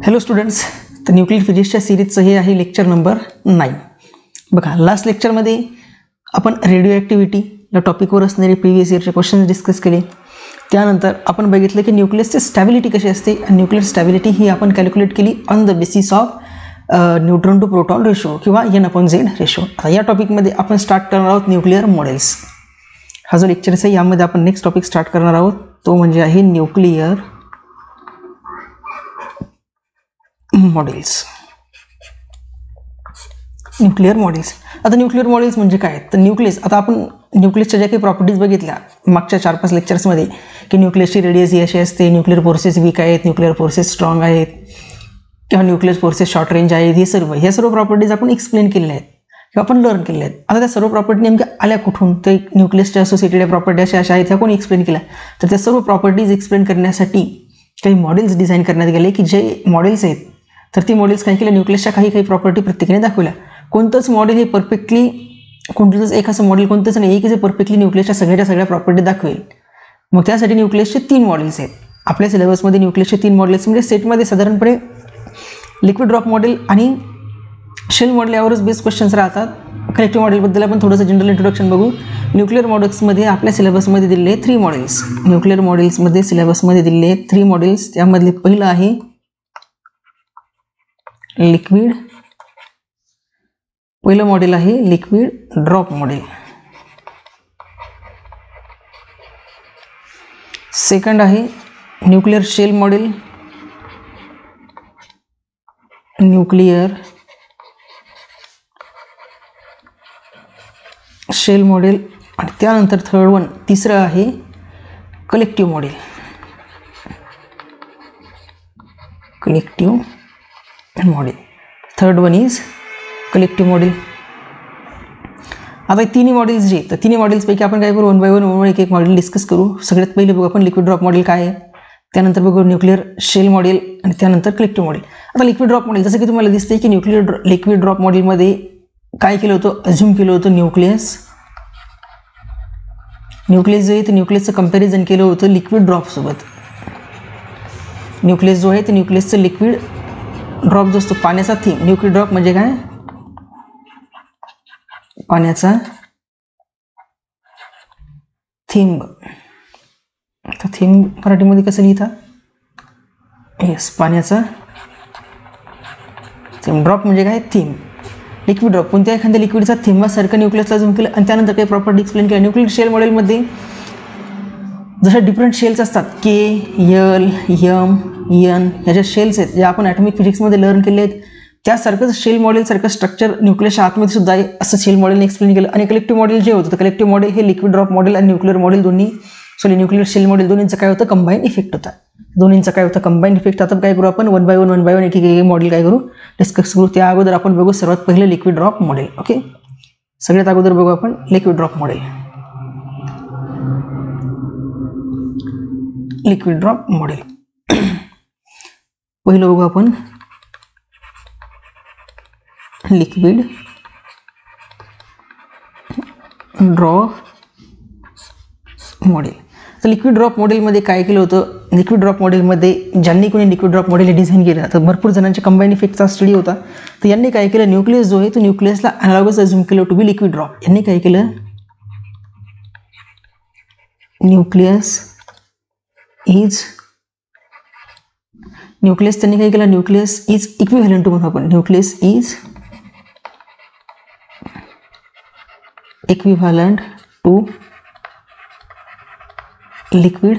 Hello students, तर nuclear फिजिक्सच्या सिरीजचं हे आहे लेक्चर नंबर 9. बघा, लास्ट लेक्चरमध्ये आपण रेडिओ ॲक्टिव्हिटी या टॉपिकवर असणारे प्रिव्हियस इयरचे क्वेश्चन्स डिस्कस केले. त्यानंतर आपण बघितलं की न्यूक्लियसची स्टॅबिलिटी कशी असते आणि न्यूक्लियर स्टॅबिलिटी ही आपण कॅल्क्युलेट केली on the basis of neutron to proton ratio किंवा N/Z रेशो. आता या टॉपिकमध्ये आपण स्टार्ट करणार आहोत न्यूक्लियर मॉडेल्स. हा जो लेक्चर आहे यामध्ये आपण नेक्स्ट टॉपिक स्टार्ट करणार आहोत, तो म्हणजे आहे न्यूक्लियर मॉडेल्स. Nuclear models. आता न्यूक्लियर मॉडेल्स म्हणजे काय? तर न्यूक्लियस, आता आपण न्यूक्लियसच्या ज्या काही प्रॉपर्टीज बघितल्या मागच्या 4-5 लेक्चर्समध्ये की न्यूक्लियसची रेडियस ही अशी असते, न्यूक्लियर फोर्सेस वीक आहेत, न्यूक्लियर फोर्सेस स्ट्रॉंग आहेत किंवा न्यूक्लियर फोर्सेस शॉर्ट रेंज आहेत, ह्या सर्व प्रॉपर्टीज आपण एक्सप्लेन केलेल्या आहेत किंवा आपण लर्न केलेल्या आहेत. आता त्या सर्व प्रॉपर्टी नेमक्या आल्या कुठून? ते न्यूक्लियसच्या असोसिएटेड प्रॉपर्टी अशा आहेत, ह्या कोणी एक्सप्लेन केल्या? तर त्या सर्व प्रॉपर्टीज एक्सप्लेन करण्यासाठी काही मॉडेल्स डिझाईन करण्यात गेले की जे मॉडेल्स आहेत, तर ती मॉडेल्स काय केल्या, न्यूक्लियसच्या काही प्रॉपर्टी प्रत्येकाने दाखवल्या. कोणतंच मॉडेल हे परफेक्टली, कोणतंच एक असं मॉडेल कोणतंच नाही की जे परफेक्टली न्यूक्लियसच्या सगळ्या प्रॉपर्टी दाखवेल. मग त्यासाठी न्यूक्लियसचे 3 मॉडेल्स आहेत. आपल्या सिलेबसमध्ये न्यूक्लियसचे 3 मॉडेल्स म्हणजे सेटमध्ये साधारणपणे लिक्विड ड्रॉप मॉडेल आणि शेल मॉडेल यावरच बेस्ट क्वेश्चन्स राहतात. कलेक्टिव्ह मॉडेलबद्दल आपण थोडंसं जनरल इंट्रोडक्शन बघू. न्यूक्लियर मॉडेल्समध्ये आपल्या सिलेबसमध्ये दिलेले 3 मॉडेल्स. न्यूक्लियर मॉडेल्समध्ये सिलेबसमध्ये दिलेले 3 मॉडेल्स. त्यामधले पहिलं आहे लिक्विड, पहिलं मॉडेल आहे लिक्विड ड्रॉप मॉडेल. सेकंड आहे nuclear shell model, nuclear shell model. आणि त्यानंतर थर्ड वन, तिसरं आहे collective model. Collective model, third one is collective model. आता तिन्ही मॉडेल्स जे, तर तिन्ही मॉडेल्सपैकी आपण काय करू, वन बाय वन एक मॉडेल डिस्कस करू. सगळ्यात पहिले बघू आपण लिक्विड ड्रॉप मॉडेल काय आहे, त्यानंतर बघू न्यूक्लियर शेल मॉडेल आणि त्यानंतर कलेक्टिव्ह मॉडेल. आता लिक्विड ड्रॉप मॉडेल, जसं की तुम्हाला दिसते की लिक्विड ड्रॉप मॉडेलमध्ये काय केलं होतं, अज्युम केलं होतं न्यूक्लियस जो आहे ते न्यूक्लियसचं कंपॅरिझन केलं होतं लिक्विड ड्रॉपसोबत. न्यूक्लियस जो आहे ते न्यूक्लियसचं लिक्विड ड्रॉप जो असतो, पाण्याचा थेंब. लिक्विड ड्रॉप म्हणजे काय, पाण्याचा थेंब. आता थेंब मराठीमध्ये कसं लिहिता, येस, पाण्याचा थेंब. ड्रॉप म्हणजे काय, थेंब. लिक्विड ड्रॉप, कोणत्या एखाद्या लिक्विडचा थेंबासारखं न्यूक्लियसला झूम केलं आणि त्यानंतर काही प्रॉपर्टी एक्सप्लेन केल्या. न्यूक्लियर शेल मॉडेलमध्ये जशा डिफरंट शेल्स असतात, K, L, M, N, ह्या शेल्स आहेत ज्या आपण ॲटॉमिक फिजिक्समध्ये लर्न केले आहेत, त्यासारखंच शेल मॉडेलसारखं स्ट्रक्चर न्यूक्लियसच्या आतमध्ये सुद्धा आहे असं शेल मॉडेलने एक्सप्लेन केलं. आणि कलेक्टिव्ह मॉडेल जे होतं, तर कलेक्टिव्ह मॉडेल हे लिक्विड ड्रॉप मॉडेल आणि न्यूक्लियर मॉडेल दोन्ही, न्यूक्लियर शेल मॉडेल दोन्हींचं काय होतं, कंबाईन इफेक्ट होता. दोन्हींचा काय होता, कंबाईन इफेक्ट. आता काय करू आपण, वन बाय वन एक मॉडेल काय करू, डिस्कस करू. त्या अगोदर आपण बघू सर्वात पहिलं लिक्विड ड्रॉप मॉडेल. ओके, सगळ्यात अगोदर बघू आपण liquid drop model. Liquid drop model पहिलं बघू आपण लिक्विड ड्रॉप मॉडेल. तर लिक्विड ड्रॉप मॉडेलमध्ये काय केलं होतं, लिक्विड ड्रॉप मॉडेलमध्ये ज्यांनी कोणी लिक्विड ड्रॉप मॉडेल डिझाईन केलं, तर भरपूर जणांच्या कंबाईन इफेक्टचा स्टडी होता. तर यांनी काय केलं, न्यूक्लियस जो आहे तो न्यूक्लियसला अनालॉगस अज्युम केलं टू बी लिक्विड ड्रॉप. यांनी काय केलं, न्यूक्लियस त्यांनी काय केलं, न्यूक्लियस इज इक्विव्हॅलंट टू, म्हणून आपण nucleus is equivalent to liquid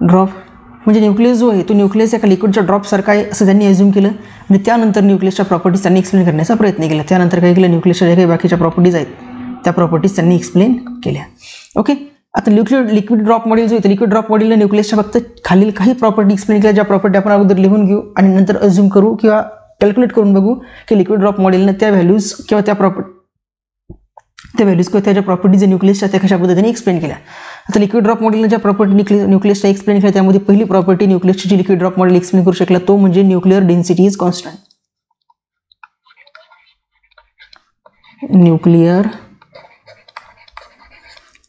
drop. म्हणजे न्यूक्लियस जो आहे तो न्यूक्लियस एका लिक्विडच्या ड्रॉपसारखा आहे असं त्यांनी अज्युम केलं. आणि त्यानंतर न्यूक्लियसच्या प्रॉपर्टीज त्यांनी एक्सप्लेन करण्याचा प्रयत्न केला. त्यानंतर काय केलं, न्यूक्लियसच्या ज्या काही बाकीच्या प्रॉपर्टीज आहेत त्या प्रॉपर्टीज त्यांनी एक्सप्लेन केल्या. ओके, आता लिक्विड ड्रॉप मॉडेल जो आहे, लिक्विड ड्रॉप मॉडेलने न्यूक्लियसच्या फक्त खालील काही प्रॉपर्टी एक्सप्लेन केल्या, ज्या प्रॉपर्टी आपण अगोदर लिहून घेऊ आणि नंतर अज्युम करू किंवा कॅल्क्युलेट करून बघू की लिक्विड ड्रॉप मॉडेलने त्या व्हॅल्यूज किंवा त्या व्हॅल्यूज किंवा त्या ज्या प्रॉपर्टीज न्यूक्लियसच्या त्या कशा पद्धतीने एक्सप्लेन केल्या. आता लिक्विड ड्रॉप मॉडेलने ज्या प्रॉपर्टी न्यूक्लियसच्या एक्सप्लेन केल्या, त्यामध्ये पहिली प्रॉपर्टी न्यूक्लियसची जी लिक्विड ड्रॉप मॉडेल एक्सप्लेन करू शकला तो म्हणजे nuclear density is constant. Nuclear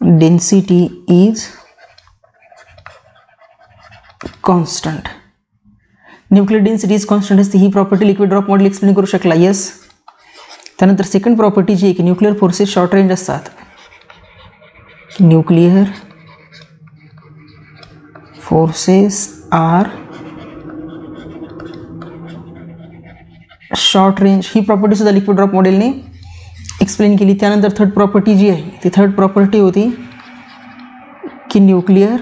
density is constant. Nuclear density is constant असते, ही property liquid drop model explain करू शकला. येस. त्यानंतर सेकंड प्रॉपर्टी जी आहे की न्यूक्लियर फोर्सेस शॉर्ट रेंज असतात. Nuclear forces are short range, ही प्रॉपर्टी सुद्धा लिक्विड ड्रॉप मॉडेलने एक्सप्लेन केली. त्यानंतर थर्ड प्रॉपर्टी जी आहे ती थर्ड प्रॉपर्टी होती की nuclear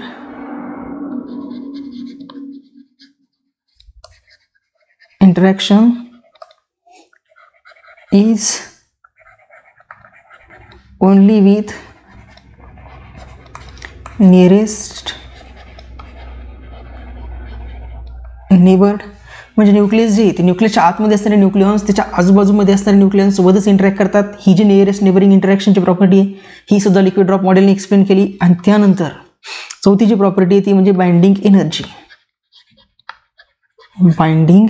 interaction is only with nearest neighboured. म्हणजे न्यूक्लियस जी आहे ते न्यूक्लियसच्या आतमध्ये असणारे न्यूक्लियॉन्स त्याच्या आजूबाजूमध्ये असणाऱ्या न्यूक्लियॉन्ससोबतच इंटरॅक्ट करतात. ही जी नियरेस्ट नेबरिंग इंटरॅक्शनची प्रॉपर्टी आहे ही सुद्धा लिक्विड ड्रॉप मॉडेलने एक्सप्लेन केली. आणि त्यानंतर चौथी जी प्रॉपर्टी आहे ती म्हणजे binding energy. Binding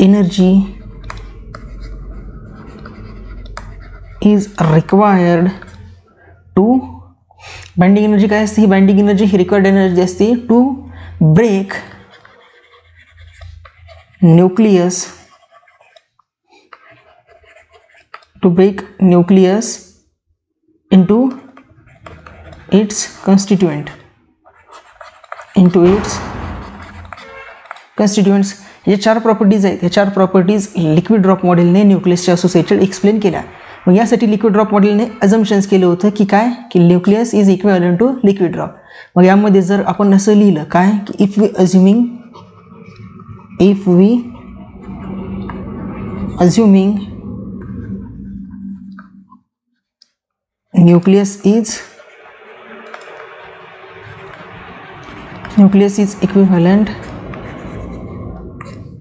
energy is required to, binding energy काय असते, ही बाइंडिंग एनर्जी ही रिक्वायर्ड एनर्जी असते to break nucleus, to break nucleus into its constituent, हे चार प्रॉपर्टीज आहेत. ह्या चार प्रॉपर्टीज लिक्विड ड्रॉप मॉडेलने न्यूक्लियसच्या असोसिएटेड एक्सप्लेन केल्या. मग यासाठी लिक्विड ड्रॉप मॉडेलने अजम्पशन्स केलं होतं की काय, की nucleus is equivalent to liquid drop. मग यामध्ये जर आपण असं लिहिलं काय की if we assuming nucleus is equivalent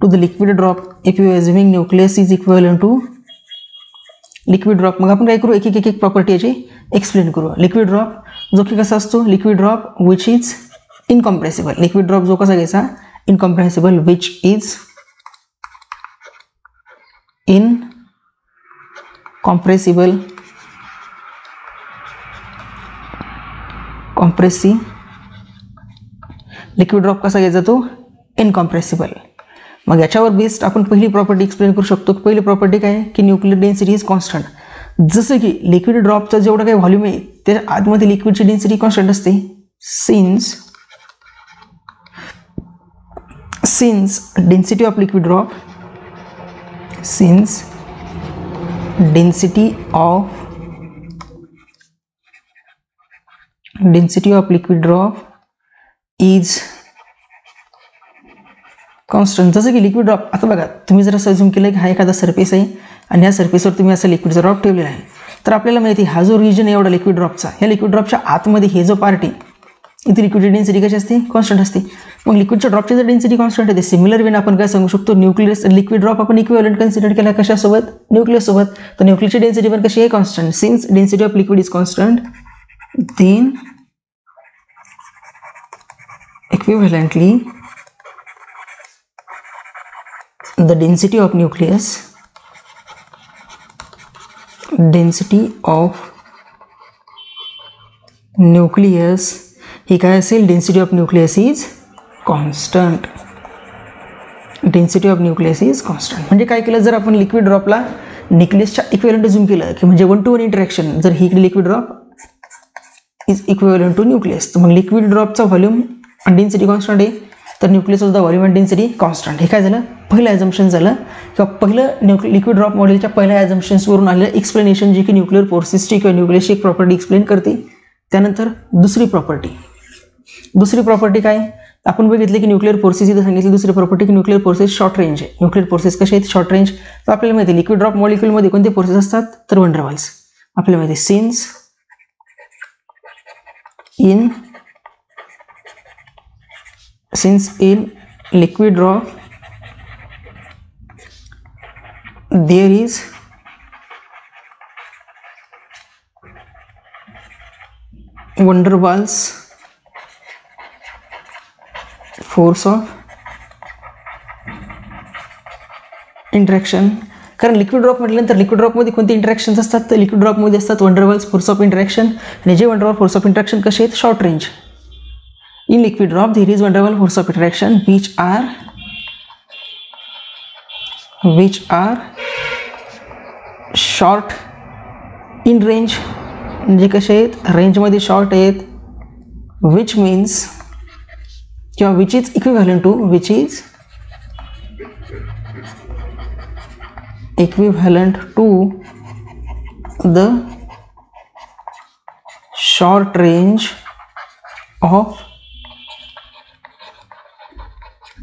to the liquid drop, if you are assuming nucleus is equivalent to liquid drop, मग आपण काय करू, एक एक प्रॉपर्टी याची एक्सप्लेन करू. लिक्विड ड्रॉप जो की कसा असतो, liquid drop which is incompressible. Liquid drop जो कसा घ्यायचा, incompressible, which is compressible liquid drop कसा घ्यायचा, तो इनकॉम्प्रेसिबल. मग याच्यावर बेस्ड आपण पहिली प्रॉपर्टी एक्सप्लेन करू शकतो. पहिली प्रॉपर्टी काय की न्यूक्लियर डेन्सिटी इज कॉन्स्टंट. जसं की लिक्विड ड्रॉपचा जेवढा काही व्हॉल्यूम आहे त्याच्या आतमध्ये लिक्विडची डेन्सिटी कॉन्स्टंट असते. since density of liquid drop liquid drop is constant. जसं की लिक्विड ड्रॉप, आता बघा तुम्ही जर असं अज्यूम केलं की हा एखादा सरफेस आहे आणि ह्या सरफेसवर तुम्ही असं लिक्विडचा ड्रॉप ठेवलेला आहे, तर आपल्याला माहिती आहे हा जो रिजन आहे एवढा लिक्विड ड्रॉपचा, ह्या लिक्विड ड्रॉपच्या आतमध्ये हे जो पार्ट आहे इथे लिक्विडची डेन्सिटी कशी असते, कॉन्स्टंट असते. मग लिक्विडच्या ड्रॉपची जर डेन्सिटी कॉन्स्टंट आहे, सिमिलर वेन आपण काय सांगू शकतो, न्यूक्लियस लिक्विड ड्रॉप आपण इक्विव्हॅलंट कन्सिडर केला कशासोबत, न्यूक्लियस सोबत. तर न्यूक्लियसची डेन्सिटी पण कशी आहे, constant. Since density of liquid is constant, then equivalently the density of nucleus ही काय असेल, density of nucleus is constant. Density of nucleus is constant म्हणजे काय केलं, जर आपण लिक्विड ड्रॉपला न्यूक्लियसच्या इक्विव्हॅलंट अज्यूम केलं की म्हणजे 1-to-1 इंटरॅक्शन, जर ही liquid drop is equivalent to nucleus, तर मग लिक्विड ड्रॉपचा व्हॉल्यूम आणि डेन्सिटी कॉन्स्टंट आहे, तर न्यूक्लियस सुद्धा व्हॉल्यूम आणि डेन्सिटी कॉन्स्टंट. हे काय झालं, पहिलं ॲझम्पशन झालं किंवा पहिलं लिक्विड ड्रॉप मॉडेलच्या पहिल्या ॲझम्पशन्सवरून आलेलं एक्सप्लेनेशन जे की न्यूक्लियर फोर्सेसची किंवा न्यूक्लियसची एक प्रॉपर्टी एक्सप्लेन करते. त्यानंतर दुसरी प्रॉपर्टी काय, आपण बघितले की न्यूक्लियर फोर्सेस इथे सांगितली दुसरी प्रॉपर्टी की न्यूक्लियर फोर्सेस शॉर्ट रेंज आहे. न्यूक्लियर फोर्सेस कसे आहेत, शॉर्ट रेंज. तर आपल्याला माहिती आहे लिक्विड ड्रॉप मॉलिक्यूलमध्ये कोणते फोर्सेस असतात, तर वन डर वाल्स. आपल्याला माहिती आहे since in liquid drop there is van der Waals force of interaction. कारण लिक्विड ड्रॉप म्हटल्यानंतर लिक्विड ड्रॉपमध्ये कोणते इंटरॅक्शन्स असतात, तर लिक्विड ड्रॉपमध्ये असतात van der Waals force of interaction. आणि जे van der Waals force of interaction कसे आहेत, short range. In liquid drop there is vulnerable force of attraction which are short in range, म्हणजे कसे आहेत, रेंजमध्ये शॉर्ट आहेत, which means किंवा which is equivalent to the short range of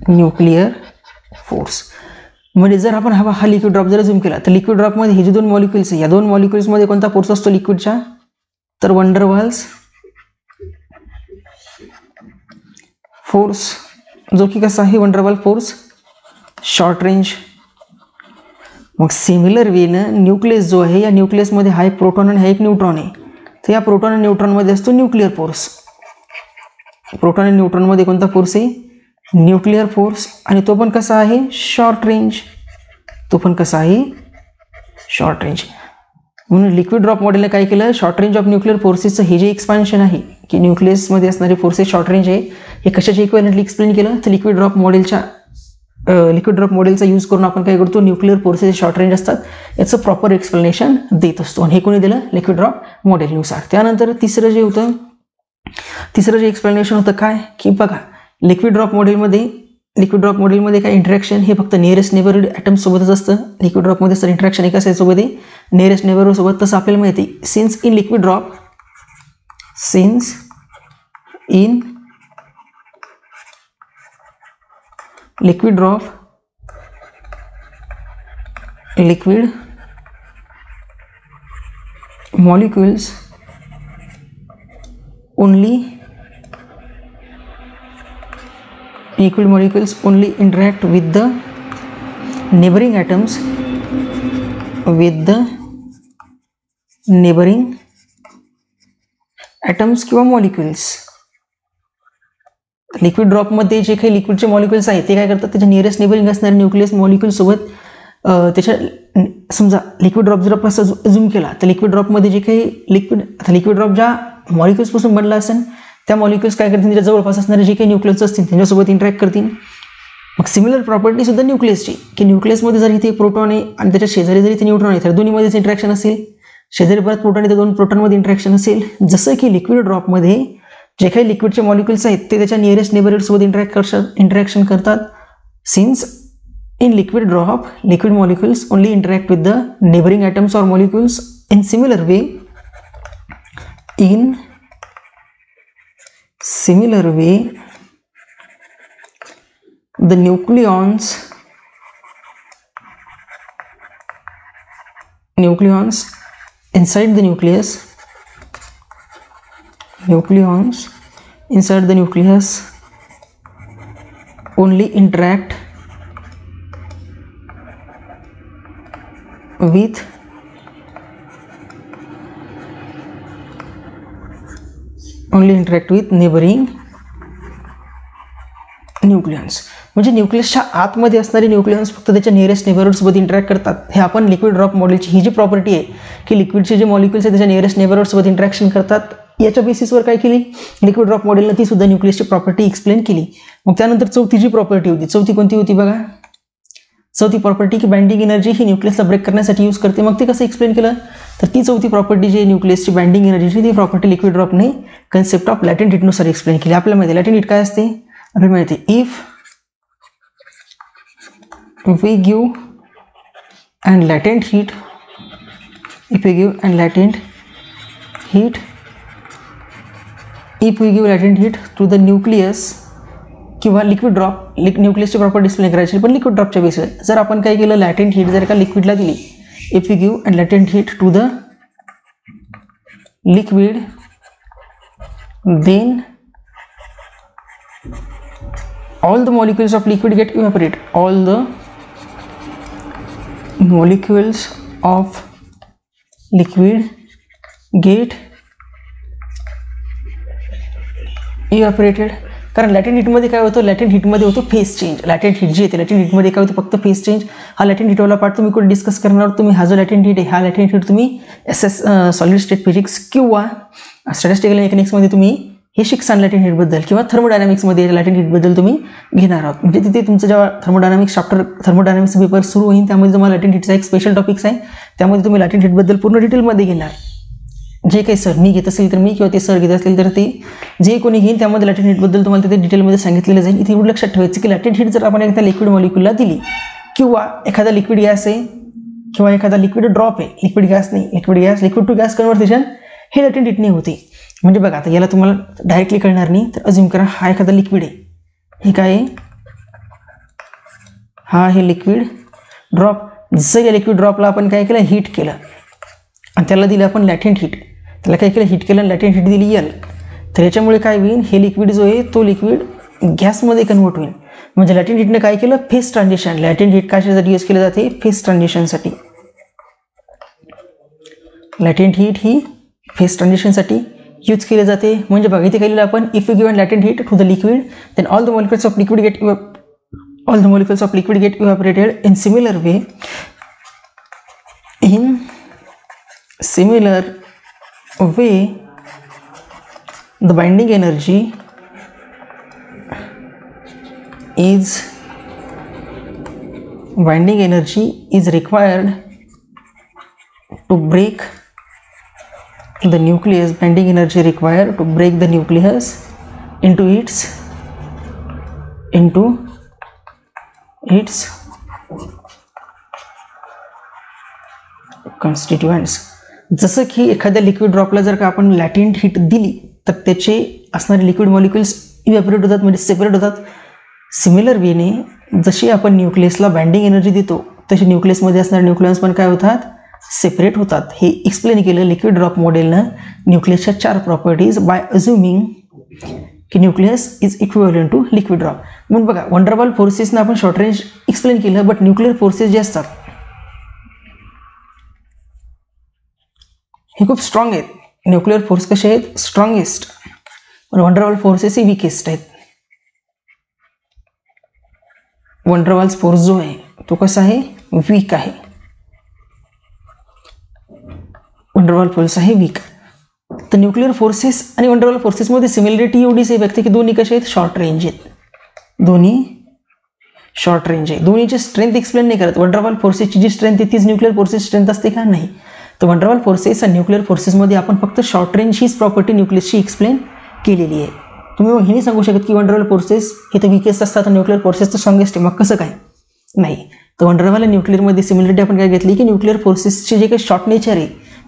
nuclear force. म्हणजे जर आपण हा लिक्विड ड्रॉप जर झूम केला तर लिक्विड ड्रॉपमध्ये हे जे दोन मॉलिक्युल्स आहे, या दोन मॉलिक्युल्समध्ये कोणता फोर्स असतो लिक्विडच्या, तर वंडरवाल्स फोर्स, जो की कसा आहे वंडरवाल फोर्स शॉर्ट रेंज. मग सिमिलर वेनं न्यूक्लियस जो आहे, या न्यूक्लियसमध्ये हा एक प्रोटॉन आणि हा एक न्यूट्रॉन आहे, तर या प्रोटॉन आणि न्यूट्रॉनमध्ये असतो न्यूक्लिअर फोर्स. प्रोटॉन आणि न्यूट्रॉनमध्ये कोणता फोर्स आहे, न्यूक्लिअर फोर्स, आणि तो पण कसा आहे शॉर्ट रेंज, तो पण कसा आहे शॉर्ट रेंज. म्हणून लिक्विड ड्रॉप मॉडेलने काय केलं, शॉर्ट रेंज ऑफ न्यूक्लिअर फोर्सेसचं हे जे एक्सपान्शन आहे की न्यूक्लियसमध्ये असणारे फोर्सेस शॉर्ट रेंज आहे, हे कशाच्या इक्विव्हॅलेंटली एक्सप्लेन केलं, तर लिक्विड ड्रॉप मॉडेलचा यूज करून आपण काय करतो, न्यूक्लिअर फोर्सेस शॉर्ट रेंज असतात याचं प्रॉपर एक्सप्लेनेशन देत असतो. आणि हे कोणी दिलं, लिक्विड ड्रॉप मॉडेलनुसार. त्यानंतर तिसरं जे एक्सप्लेनेशन होतं काय, की बघा लिक्विड ड्रॉप मॉडेलमध्ये काय इंटरॅक्शन हे फक्त नियरेस्ट नेबरहूड ॲटम सोबतच असतं. लिक्विड ड्रॉपमध्ये सर इंटरॅक्शन एका साईडसोबत आहे, नियरेस्ट नेबरहूड सोबत. तसं आपल्याला माहिती आहे, since in liquid drop liquid molecules only interact with the neighboring atoms किंवा मॉलिक्युल्स. लिक्विड ड्रॉपमध्ये जे काही लिक्विडचे मॉलिक्युल्स आहेत ते काय करतात, त्याच्या नियरेस्ट नेबरिंग असणारे न्यूक्लियस मॉलिक्युल सोबत त्याच्या, समजा लिक्विड ड्रॉप जर आपण झूम केला तर लिक्विड ड्रॉपमध्ये जे काही लिक्विड ड्रॉप ज्या मॉलिक्युल्सपासून बनला असेल त्या मॉलिक्युल्स काय करतील, त्याच्या जवळपास असणारे जे काही न्यूक्लियस असतील त्यांच्यासोबत इंटरॅक्ट करतील. मग सिमिलर प्रॉपर्टी सुद्धा न्यूक्लियसची, की न्यूक्लियसमध्ये जर इथे प्रोटॉन आहे आणि त्याच्या शेजारी जर इथे न्यूट्रॉन आहे तर दोन्हीमध्येच इंटरॅक्शन असेल, शेजारी परत प्रोटॉन आहे तर दोन प्रोटॉनमध्ये इंटरॅक्शन असेल. जसं की लिक्विड ड्रॉपमध्ये जे काही लिक्विडचे मॉलिक्युल्स आहेत ते त्याच्या नियरेस्ट नेबरहूड सोबत इंटरॅक्शन करतात. Since in liquid drop liquid molecules only interact with the neighboring atoms or molecules. In similar way the nucleons inside the nucleus only interact with neighboring न्यूक्लियन्स. म्हणजे न्यूक्लियसच्या आतमध्ये असणारे न्यूक्लियन्स फक्त त्याच्या नियरेस्ट नेबरहूड सोबत interact करतात. हे आपण लिक्विड ड्रॉप मॉडेलची ही जी प्रॉपर्टी आहे की लिक्विडचे जे मॉलिक्युल्स आहेत त्याच्या नियरेस्ट नेबरहूड सोबत इंटरॅक्शन करतात, याच्या बेसिसवर काय केली लिक्विड ड्रॉप मॉडेलने, ती सुद्धा न्यूक्लियसची प्रॉपर्टी एक्सप्लेन केली. मग त्यानंतर चौथी जी प्रॉपर्टी होती, चौथी कोणती होती बघा, चौथी प्रॉपर्टी की बाइंडिंग एनर्जी ही न्यूक्लियसला ब्रेक करण्यासाठी यूज करते. मग ते कसं एक्सप्लेन केलं, तर ती चौथी प्रॉपर्टी जी न्यूक्लियसची बाइंडिंग एनर्जी ती प्रॉपर्टी लिक्विड ड्रॉपने कन्सेप्ट ऑफ लॅटेंट हीटनुसार एक्सप्लेन केली. आपल्याला माहिती लॅटेंट हीट काय असते, आपल्याला माहिती if we give and latent heat to the nucleus किंवा लिक्विड ड्रॉप, न्यूक्लियसची प्रॉपर्टी एक्सप्लेन करायची पण लिक्विड ड्रॉपच्या बेसवर. जर आपण काय केलं, लॅटेंट हीट जर का लिक्विडला दिली, if we give and latent heat to the liquid, then all the molecules of liquid get evaporate. All the molecules of liquid get evaporated. कारण लॅटेंट हीटमध्ये काय होतं, लॅटेंट हीटमध्ये होतो फेस चेंज. लॅटेंट हीट जी येते लॅटेंट हीटमध्ये काय होतं, फक्त फेस चेंज. हा लॅटेंट हीटवाला पार्ट तुम्ही कुठे डिस्कस करणार, तुम्ही हा जो लॅटेंट हीट आहे हा लॅटेंट हीट तुम्ही सॉलिड स्टेट फिजिक्स किंवा स्टॅटिस्टिकल मेकॅनिक्समध्ये तुम्ही हे शिकसान लॅटेंट हीटबद्दल, किंवा थर्मोडायनामिक्समध्ये लॅटेंट हीटबद्दल तुम्ही घेणार आहोत. म्हणजे तिथे तुमचं जेव्हा थर्मोडायनामिक्स चॅप्टर थर्मोडायनामिक्स पेपर सुरू होईल त्यामध्ये तुम्हाला लॅटेंट हीटचा एक स्पेशल टॉपिक्स आहे, त्यामध्ये तुम्ही लॅटेंट हीटबद्दल पूर्ण डिटेलमध्ये घेणार. जे काही सर मी घेत असेल तर मी, किंवा ते सर घेत असतील तर ते, जे कोणी घेईल त्यामध्ये लॅटेंट हीटबद्दल तुम्हाला तिथे डिटेलमध्ये सांगितलेलं जाईल. इथे एवढं लक्षात ठेवायचं की लॅटेंट हीट जर आपण एखाद्या लिक्विड मॉलिक्यूलला दिली, किंवा एखादा लिक्विड गॅस आहे किंवा एखादा लिक्विड ड्रॉप आहे, लिक्विड गॅस नाही, लिक्विड टू गॅस कन्व्हर्सेशन हे लॅटेंट हीटने होते. म्हणजे बघा आता याला तुम्हाला डायरेक्टली कळणार नाही, तर अज्यूम करा हा एखादा लिक्विड आहे, हे काय आहे, हा आहे लिक्विड ड्रॉप. जर या लिक्विड ड्रॉपला आपण काय केलं, हीट केलं आणि त्याला दिलं आपण लॅटेंट हीट, त्याला काय केलं, हीट केलं आणि लॅटेंट हीट दिली L, तर याच्यामुळे काय होईल, हे लिक्विड जो आहे तो लिक्विड गॅसमध्ये कन्व्हर्ट होईल. म्हणजे लॅटेंट हीटने काय केलं, फेज ट्रान्झिशन. लॅटेंट हीट कशासाठी यूज केलं जाते, फेज ट्रान्झिशनसाठी. लॅटेंट हीट ही फेज ट्रान्झिशनसाठी यूज केले जाते. म्हणजे बघा इथे केलेलं आपण, if you given latent heat to the liquid then all the molecules of liquid get evaporated in similar way. In similar way the binding energy is required to break the nucleus. Binding energy required to break the nucleus into its constituents. जसं की एखाद्या liquid ड्रॉपला जर का आपण लॅटेंट heat दिली तर त्याचे असणारे लिक्विड मॉलिक्युल्स इव्हॅपोरेट होतात, म्हणजे सेपरेट होतात. सिमिलर वेने जशी आपण न्यूक्लियसला बाइंडिंग एनर्जी देतो तशी न्यूक्लियसमध्ये असणारे न्यूक्लियन्स पण काय होतात, सेपरेट होतात. हे एक्सप्लेन केलं लिक्विड ड्रॉप मॉडेलनं न्यूक्लियसच्या 4 प्रॉपर्टीज बाय अज्युमिंग की nucleus is equivalent to liquid drop. म्हणून बघा वंडरबॉल फोर्सेसनं आपण शॉर्ट रेंज एक्सप्लेन केलं, बट न्यूक्लिअर फोर्सेस जे असतात हे खूप स्ट्रॉंग आहेत. न्यूक्लिअर फोर्स कसे आहेत, स्ट्रॉंगेस्ट, पण वंडरवॉल फोर्सेस ही वीकेस्ट आहेत. वंडरवॉल्स फोर्स जो आहे तो कसा आहे, वीक आहे. वंडरवॉल फोर्स आहे वीक. तर न्यूक्लिअर फोर्सेस आणि वंडरवॉल फोर्सेसमध्ये सिमिलरिटी एवढीच आहे व्यक्त की दोन्ही कसे आहेत, शॉर्ट रेंज आहेत. दोन्ही शॉर्ट रेंज आहे. दोन्हीची स्ट्रेंथ एक्सप्लेन नाही करत. वंडरवॉल फोर्सेसची जी स्ट्रेंथ आहे तीच न्यूक्लिअर फोर्सेस स्ट्रेंथ असते का, नाही. तर वंडरवॉल फोर्सेस आणि न्यूक्लिअर फोर्सेसमध्ये आपण फक्त शॉर्ट रेंज हीच प्रॉपर्टी न्यूक्लियसची एक्सप्लेन केलेली आहे. तुम्ही मग हे नाही सांगू शकत की वंडरवॉल फोर्सेस हे तर वीकेस्ट असतात आणि न्यूक्लिअर फोर्सेस तर स्ट्रॉंगेस्ट आहे, मग कसं काय, नाही. तर वंडरवॉल आणि न्यूक्लिअरमध्ये सिमिलरिटी आपण काय घेतली की न्यूक्लिअर फोर्सेसचे जे काही शॉर्ट नेचर आहे,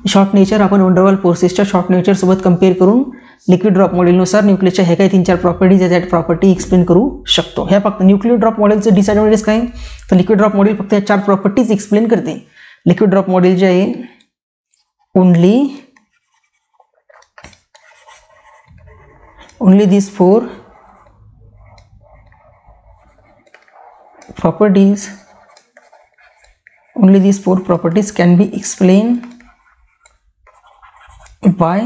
शॉर्ट नेचर आपण वंडरवॉल फोर्सेसच्या शॉर्ट नेचरसोबत कम्पेअर करून लिक्विड ड्रॉप मॉडेलनुसार न्यूक्लियसच्या हे काही 3-4 प्रॉपर्टीज आहेत, त्या प्रॉपर्टी एक्सप्लेन करू शकतो. ह्या फक्त न्यूक्लिअर ड्रॉप मॉडेलचं डिसएडव्हांटेज काय, तर लिक्विड ड्रॉप मॉडेल फक्त या 4 प्रॉपर्टीज एक्सप्लेन करते. लिक्विड ड्रॉप मॉडेल जे आहे only these 4 properties can be explained by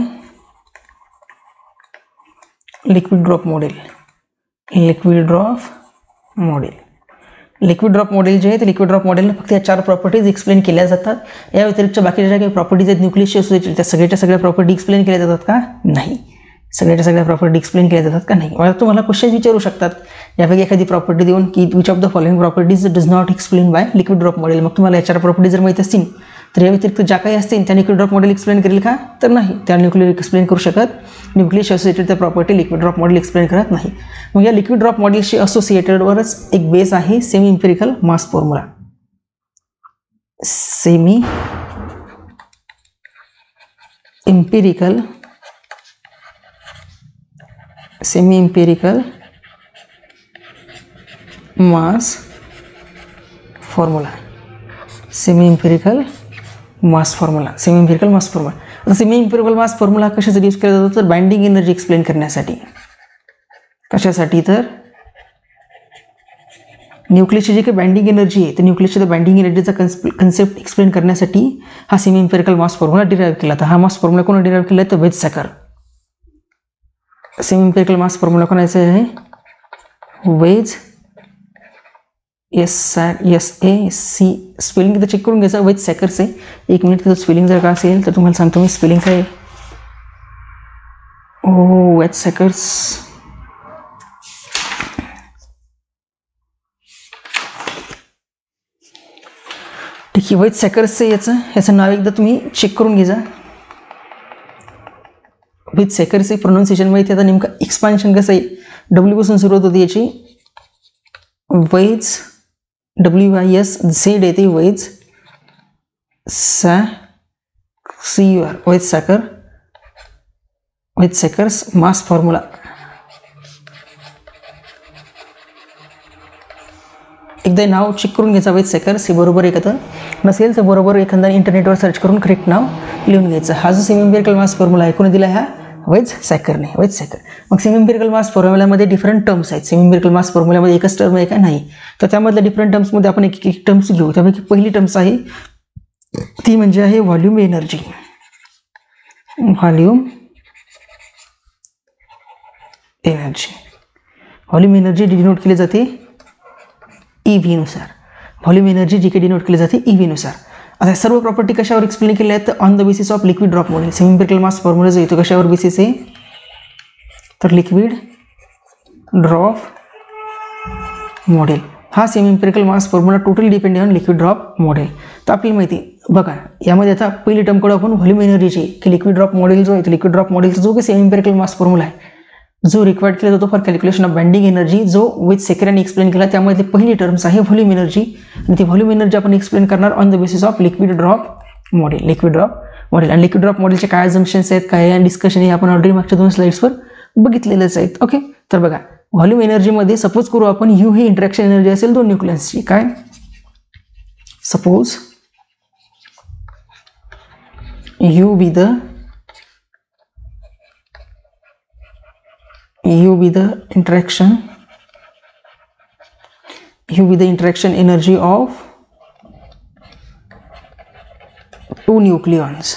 liquid drop model. Liquid drop model जे आहे ते लिक्विड ड्रॉप मॉडेलला फक्त या 4 प्रॉपर्टीज एक्सप्लेन केल्या जातात. या व्यतिरिक्त बाकीच्या ज्या काही प्रॉपर्टीज आहेत न्यूक्लियसची असोसिएटेड त्या सगळ्या प्रॉपर्टी एक्सप्लेन केल्या जातात का, नाही. सगळ्या प्रॉपर्टी एक्सप्लेन केल्या जातात का, नाही. मला तुम्हाला क्वेश्चन विचारू शकतात यापैकी एखादी प्रॉपर्टी देऊन की which of the following properties does not explain by liquid drop model. मग तुम्हाला या 4 प्रॉपर्टी जर माहीत असतील तर या व्यतिरिक्त ज्या काही असतील त्या लिक्विड ड्रॉप मॉडेल एक्सप्लेन करेल का, तर नाही. त्या न्यूक्लियर एक्सप्लेन करू शकत. न्यूक्लियसशी असोसिएटेड त्या property liquid drop model explain करत नाही. मग या लिक्विड ड्रॉप मॉडेलशी असोसिएटेडवरच एक बेस आहे सेमी इम्पेरिकल मास फॉर्म्युला. सेमी इम्पेरिकल मास फॉर्म्युला. सेमी इम्पेरिकल मास फॉर्म्युला. आता सेमी इम्पेरिकल मास फॉर्म्युला कशासाठी यूज केला जातो, तर बाइंडिंग एनर्जी एक्सप्लेन करण्यासाठी. कशासाठी, तर न्यूक्लियसची जी काही बाइंडिंग एनर्जी आहे तर न्यूक्लियसच्या बाइंडिंग एनर्जीचा कन्सेप्ट एक्सप्लेन करण्यासाठी हा सेमी इम्पेरिकल मास फॉर्म्युला डिराईव्ह केला. तर हा मास फॉर्म्युला कोण डिराईव्ह केला, तर वेझसेकर. सेमी इम्पेरिकल मास फॉर्म्युला कोणाचा आहे, SAC. स्पेलिंग तिथं चेक करून घ्यायचं, वेझसेकरचे. 1 मिनिट तिथं स्पेलिंग जर का असेल तर तुम्हाला सांगतो मी स्पेलिंग काय, Weizsäckers. ठीक आहे, Weizsäckers याचं नाव एकदा तुम्ही चेक करून घ्या. Weizsäckers प्रोनाऊन्सिएशन माहिती आता नेमकं एक्सपान्शन कसं आहे, डब्ल्यू पासून सुरुवात होती याची, वैज WIS झेड येते, वैज Weizsäckers मास फॉर्म्युला. एकदा नाव चेक करून घ्यायचं, Weizsäckers हे बरोबर आहे का, नसेल तर बरोबर एखादा इंटरनेटवर सर्च करून करेक्ट नाव लिहून घ्यायचं. हा जो सेमी एम्पिरिकल मास फॉर्म्युला आहे कोणी दिला, ह्या Weizsäckerने. मग सेमी एम्पिरिकल मास फॉर्म्युल्यामध्ये डिफरंट टर्म्स आहेत. सेमी एम्पिरिकल मास फॉर्म्युल्यामध्ये एकच टर्म आहे का, नाही. तर त्यामधल्या डिफरंट टर्म्समध्ये आपण एक एक टर्म्स घेऊ. त्यापैकी पहिली टर्म्स आहे ती म्हणजे आहे volume energy. Volume energy denote केली जाते EV नुसार. व्हॉल्यूम एनर्जी जी काही डिनोट केली जाते EV नुसार. आता सर्व प्रॉपर्टी कशावर एक्सप्लेन केल्या आहेत, on the basis of liquid drop model. Semi empirical mass formula जो येतो कशावर बेसिस आहे, तर लिक्विड ड्रॉप मॉडेल. हा semi empirical mass formula totally depend on liquid drop model. तर आपल्याला माहिती बघा, यामध्ये आता पहिली टर्म कडे आपण व्हॉल्यूम एनर्जीची, की लिक्विड ड्रॉप मॉडेल जो आहे, लिक्विड ड्रॉप मॉडेलचा जो काही सेमी एम्पिरिकल मास फॉर्म्युला आहे जो रिक्वायर्ड केला जातो for calculation of binding energy, जो Weizsäckerने एक्सप्लेन केला. त्यामध्ये पहिली टर्म्स आहे व्हॉल्यूम एनर्जी, आणि ती व्हॉल्यूम एनर्जी आपण एक्सप्लेन करणार on the basis of liquid drop model. आणि लिक्विड ड्रॉप मॉडेलचे काय अझम्पशन्स आहेत, काय डिस्कशन आहे, आपण ऑलरेडी मागच्या 2 स्लाइड्सवर बघितलेलेच आहेत. ओके, तर बघा व्हॉल्यूम एनर्जीमध्ये सपोज करू आपण U ही इंटरॅक्शन एनर्जी असेल 2 न्यूक्लियन्सची. काय, suppose U be the interaction energy of 2 nucleons.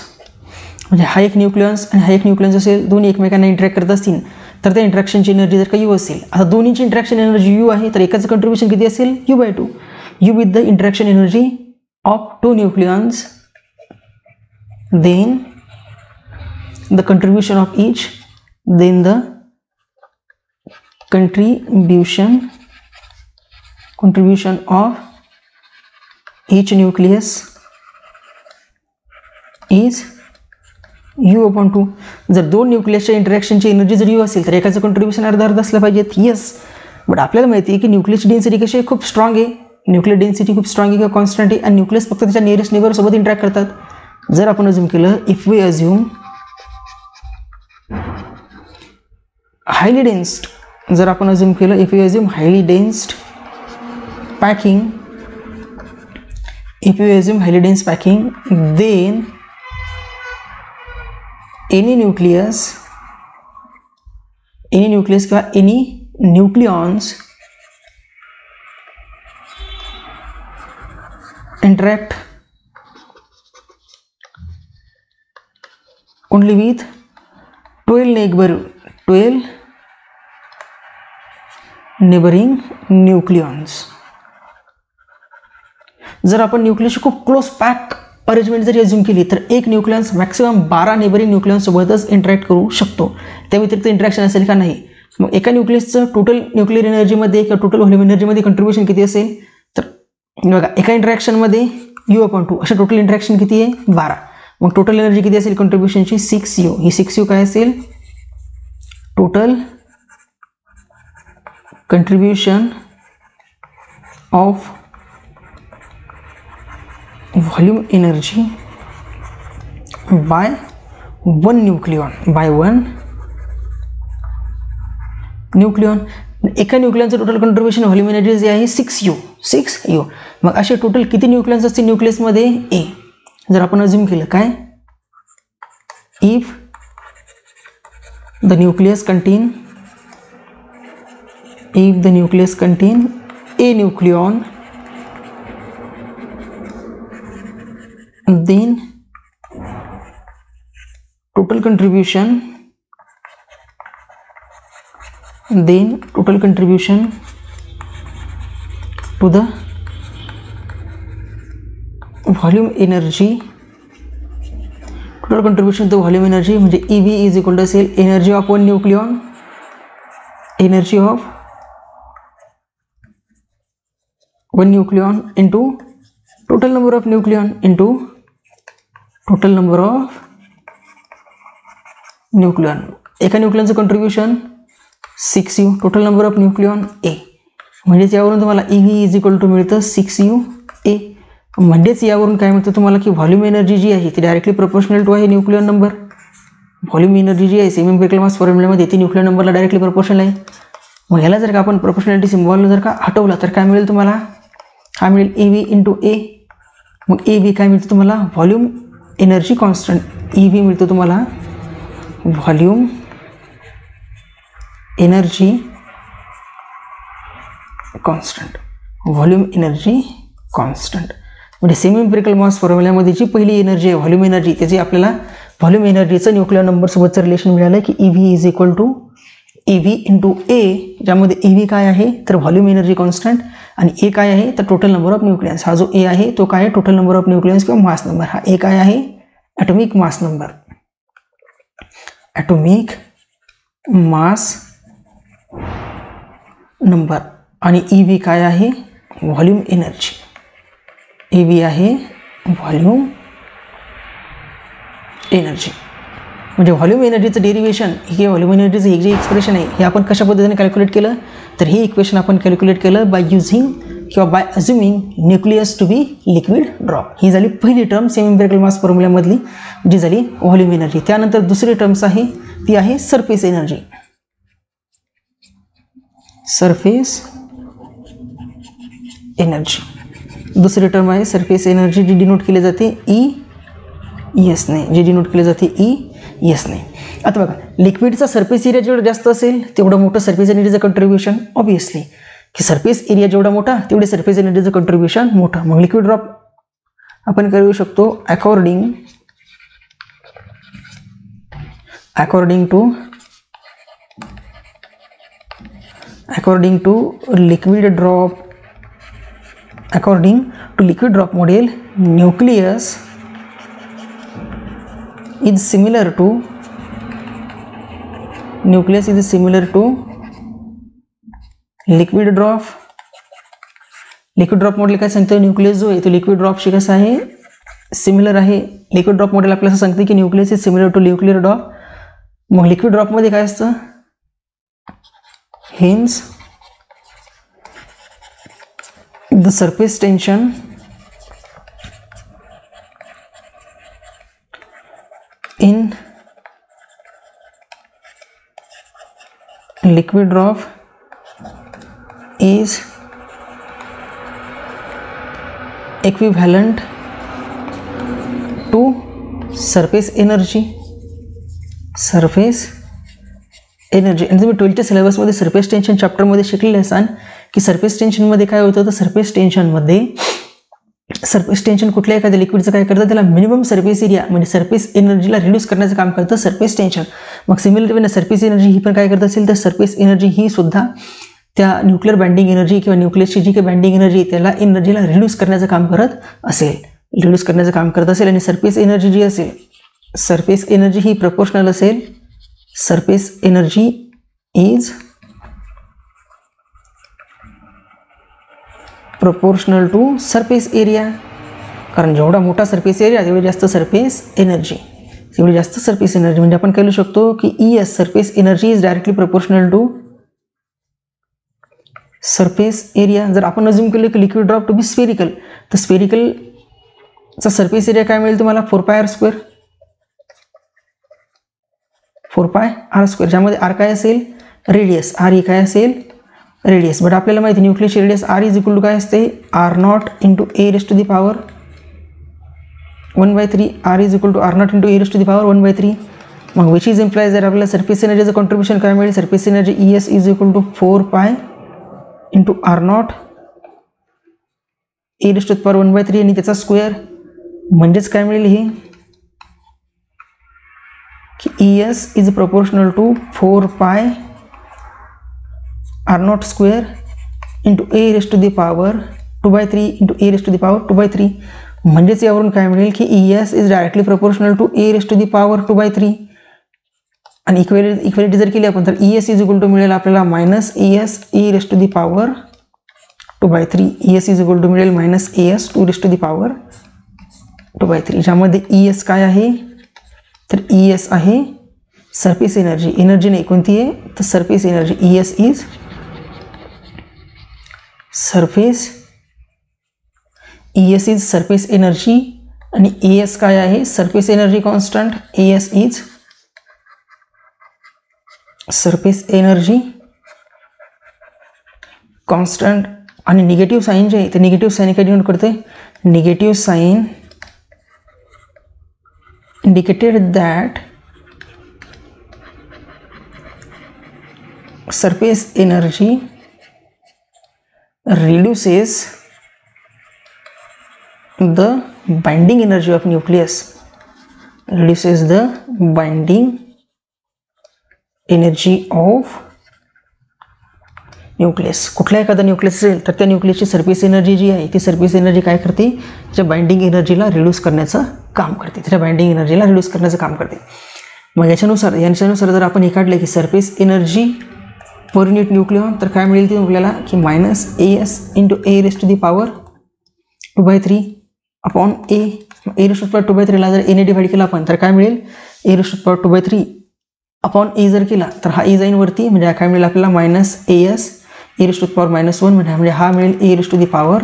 म्हणजे हा एक न्यूक्लियॉन्स आणि हा एक न्यूक्लियॉन्स असेल, दोन्ही एकमेकांना इंटरॅक्ट करत असतील तर त्या इंटरॅक्शनची एनर्जी जर का U असेल, आता दोन्हीची इंटरॅक्शन एनर्जी U आहे, तर एकाचं कंट्रीब्युशन किती असेल, U/2. U with the interaction energy of 2 nucleons, then the contribution of each, then the contribution of each nucleus is U/2. जर 2 न्यूक्लियसच्या इंटरॅक्शनची एनर्जी जर U असेल तर एकाचं कंट्रीब्युशन अर्धा असलं पाहिजे. येस, बट आपल्याला माहिती आहे की न्यूक्लियसची डेन्सिटी कशी आहे, खूप स्ट्रॉंग आहे. न्यूक्लियर डेन्सिटी खूप स्ट्रॉंग आहे किंवा कॉन्स्टंट आहे, आणि न्यूक्लियस फक्त त्याच्या नियरेस्ट नेबर सोबत इंटरॅक्ट करतात. जर आपण अज्यूम केलं, if we assume highly densed, जर आपण अज्यूम केलं, if we assume highly densed packing, then any nucleus किंवा any nucleons interact only with 12 neighboring nucleons. जर आपण न्यूक्लियसची खूप क्लोज पॅक अरेंजमेंट जरी अज्यूम केली तर एक न्यूक्लियन्स मॅक्सिमम 12 नेबरिंग न्यूक्लियन्स सोबतच इंटरॅक्ट करू शकतो. त्या व्यतिरिक्त इंटरॅक्शन असेल का नाही. मग एका न्यूक्लियसचं टोटल न्यूक्लियर एनर्जीमध्ये किंवा टोटल व्हॉल्यूम एनर्जीमध्ये कंट्रीब्युशन किती असेल, तर बघा एका इंटरॅक्शनमध्ये U/2, अशा टोटल इंटरॅक्शन किती आहे, 12. मग टोटल एनर्जी किती असेल कंट्रीब्युशनची, 6U. ही 6U काय असेल, total contribution of volume energy by one nucleon, एका न्यूक्लियनचं टोटल कंट्रीब्युशन व्हॉल्यूम एनर्जी जे आहे 6U. मग असे टोटल किती न्यूक्लियन्स असतील न्यूक्लियसमध्ये, A. जर आपण अज्यूम केलं काय, if the nucleus contain A nucleon, then total contribution to the volume energy total contribution to volume energy म्हणजे EV इज इक्वल टू असेल energy of one nucleon, energy of one nucleon into total number of nucleon into total number of nucleon. एका न्यूक्लियॉनचं contribution 6U, total number of nucleon A. म्हणजेच यावरून तुम्हाला EV is equal to मिळतं 6UA. म्हणजेच यावरून काय मिळतं तुम्हाला की व्हॉल्यूम एनर्जी जी आहे ती डायरेक्टली प्रोपोर्शनल टू आहे न्यूक्लियॉन नंबर. व्हॉल्यूम एनर्जी जी आहे सेमी इम्पेरिकल मास फॉर्म्युल्यामध्ये ती न्यूक्लियॉन नंबरला डायरेक्टली प्रोपोर्शनल आहे. मग याला जर का आपण प्रोपोर्शनॅलिटी सिम्बॉल जर का हटवला तर काय मिळेल तुम्हाला, हा मिळेल EV इंटू A. मग EV काय मिळतं तुम्हाला, व्हॉल्यूम एनर्जी कॉन्स्टंट. EV मिळतो तुम्हाला volume energy constant. Volume energy constant म्हणजे सेमी इम्पेरिकल मास फॉर्म्युल्यामध्ये जी पहिली एनर्जी आहे व्हॉल्यूम एनर्जी, त्याची आपल्याला व्हॉल्यूम एनर्जीचं न्यूक्लियर नंबरसोबतचं रिलेशन मिळालं की EV is equal to EV into A, ज्यामध्ये EV काय आहे तर व्हॉल्यूम एनर्जी कॉन्स्टंट आणि A काय आहे तर टोटल नंबर ऑफ न्यूक्लियन्स. हा जो A आहे तो काय आहे, टोटल नंबर ऑफ न्यूक्लियन्स किंवा मास नंबर. हा A काय आहे, atomic mass number, atomic mass number. आणि EV काय आहे, व्हॉल्यूम एनर्जी. EV आहे व्हॉल्यूम एनर्जी. म्हणजे व्हॉल्यूम एनर्जीचं डेरिवेशन हे व्हॉल्यूम एनर्जीचं हे जे एक्सप्रेशन आहे हे आपण कशा पद्धतीने कॅल्क्युलेट केलं तर हे इक्वेशन आपण कॅल्क्युलेट केलं बाय युझिंग किंवा by assuming nucleus to be liquid drop. ही झाली पहिली टर्म सेमी इम्पेरिकल मास फॉर्म्युल्यामधली जी झाली व्हॉल्यूम एनर्जी. त्यानंतर दुसरी टर्म्स आहे ती आहे सरफेस एनर्जी. सरफेस एनर्जी दुसरी टर्म आहे सरफेस एनर्जी, जी डिनोट केली जाते ES ने, जी डिनोट केली जाते ES ने. आता बघा, लिक्विडचा सरफेस एरिया जेवढा जास्त असेल तेवढं मोठं सरफेस एनर्जीचं कंट्रीब्युशन. ऑब्वियसली की सरफेस एरिया जेवढा मोठा तेवढे सरफेस एनर्जीचं कंट्रीब्युशन मोठं. मग लिक्विड ड्रॉप आपण करू शकतो according to liquid drop, according to liquid drop model, nucleus is similar to liquid drop. Liquid drop model काय सांगतं, न्यूक्लियस जो आहे तो लिक्विड ड्रॉपशी कसा आहे, सिमिलर आहे. लिक्विड ड्रॉप मॉडेल आपल्याला सांगते की nucleus is similar to nuclear drop. मग लिक्विड ड्रॉपमध्ये काय असतं, hence the surface tension in liquid drop is equivalent to surface energy. आणि तुम्ही 12th सिलेबसमध्ये सरफेस टेन्शन चॅप्टरमध्ये शिकलेले असाल की सरफेस टेन्शनमध्ये काय होतं, तर सरफेस टेन्शन कुठल्या एखाद्या लिक्विडचं काय करतं, त्याला मिनिमम सरफेस एरिया म्हणजे सरफेस एनर्जीला रिड्यूस करण्याचं काम करतं सरफेस टेन्शन. मग सिमिलरली सरफेस एनर्जी ही पण काय करत असेल तर सरफेस एनर्जी ही सुद्धा त्या न्यूक्लियर बाइंडिंग एनर्जी किंवा न्यूक्लियसची जी काही बाइंडिंग एनर्जी त्याला एनर्जीला रिड्यूस करण्याचं काम करत असेल. आणि सरफेस एनर्जी जी असेल, सरफेस एनर्जी ही प्रपोर्शनल असेल, surface energy is proportional to surface area. कारण जेवढा मोठा सरफेस एरिया तेवढी जास्त सरफेस एनर्जी, म्हणजे आपण करू शकतो की ES surface energy is directly proportional to surface area. जर आपण अज्युम केलं की liquid drop to be spherical, तर स्फेरिकलचा सरफेस एरिया काय मिळेल तुम्हाला, 4πr², 4πr², ज्यामध्ये R काय असेल, रेडियस. R ही काय असेल, रेडियस. बट आपल्याला माहिती न्यूक्लियसची radius R is equal to काय असते, R0 into A⁻⁴ 1/3. R is equal to R0 into A⁻⁴ 1/3. मग विच इज इम्प्लाइज जर आपल्याला सरफेस एनर्जीचं कॉन्ट्रीब्युशन काय मिळेल, surface energy ES is equal to 4π into R0 A⁻⁴ आणि त्याचा स्क्वेअर. म्हणजेच काय मिळेल हे की ES is proportional to 4π R0² into A⁻⁴ 2/3 into A⁻⁴ 2/3. म्हणजेच यावरून काय मिळेल की ES is directly proportional to e⁻²⁵ आणि इक्वेलिटी जर केली आपण तर ES इज इक्वल टू मिळेल आपल्याला minus ES e⁻²⁵. ES is equal to मिळेल मायनस ES e⁻²⁵, ज्यामध्ये ES काय आहे तर ES आहे सरफेस एनर्जी. एनर्जी नाही कोणती आहे तर surface energy. ES is surface energy आणि AS काय आहे surface energy constant. AS is surface energy constant. आणि निगेटिव्ह साईन जे आहे ते निगेटिव्ह साईन काय डिनोट करते. Negative sign indicated that surface energy reduces the binding energy of nucleus. Reduces the binding energy of nucleus. कुठला एखादा nucleus असेल तर त्या न्यूक्लियसची सरफेस एनर्जी जी आहे ती सरफेस एनर्जी काय करते त्याच्या बाइंडिंग एनर्जीला रिड्यूस करण्याचं काम करते. मग याच्यानुसार जर आपण हे काढले की surface energy per unit nucleon तर काय मिळेल ती आपल्याला की minus AS into e⁻²⁵ upon e⁻²⁵ जर एने डिवाइड केला आपण तर काय मिळेल e⁻²⁵ अपॉन ए जर केला तर हा ए जाईन वरती म्हणजे काय मिळेल आपल्याला मायनस AS e⁻⁻1 म्हणजे हा मिळेल e⁻⁻⁴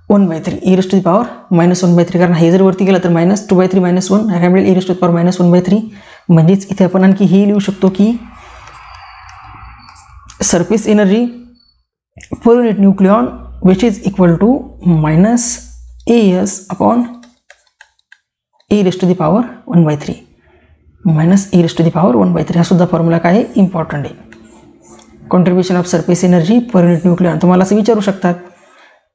e⁻⁻⁴ कारण हे जर वरती गेला तर मायनस 2/3 - 1 काय मिळेल e⁻⁻⁴. म्हणजेच इथे आपण आणखी हे लिहू शकतो की surface energy per unit nucleon which is equal to minus AS upon e⁻⁻⁴ minus e⁻⁻⁴ हा सुद्धा फॉर्म्युला काय आहे इम्पॉर्टंट आहे. Contribution of surface energy per unit nucleon. तुम्हाला असं विचारू शकतात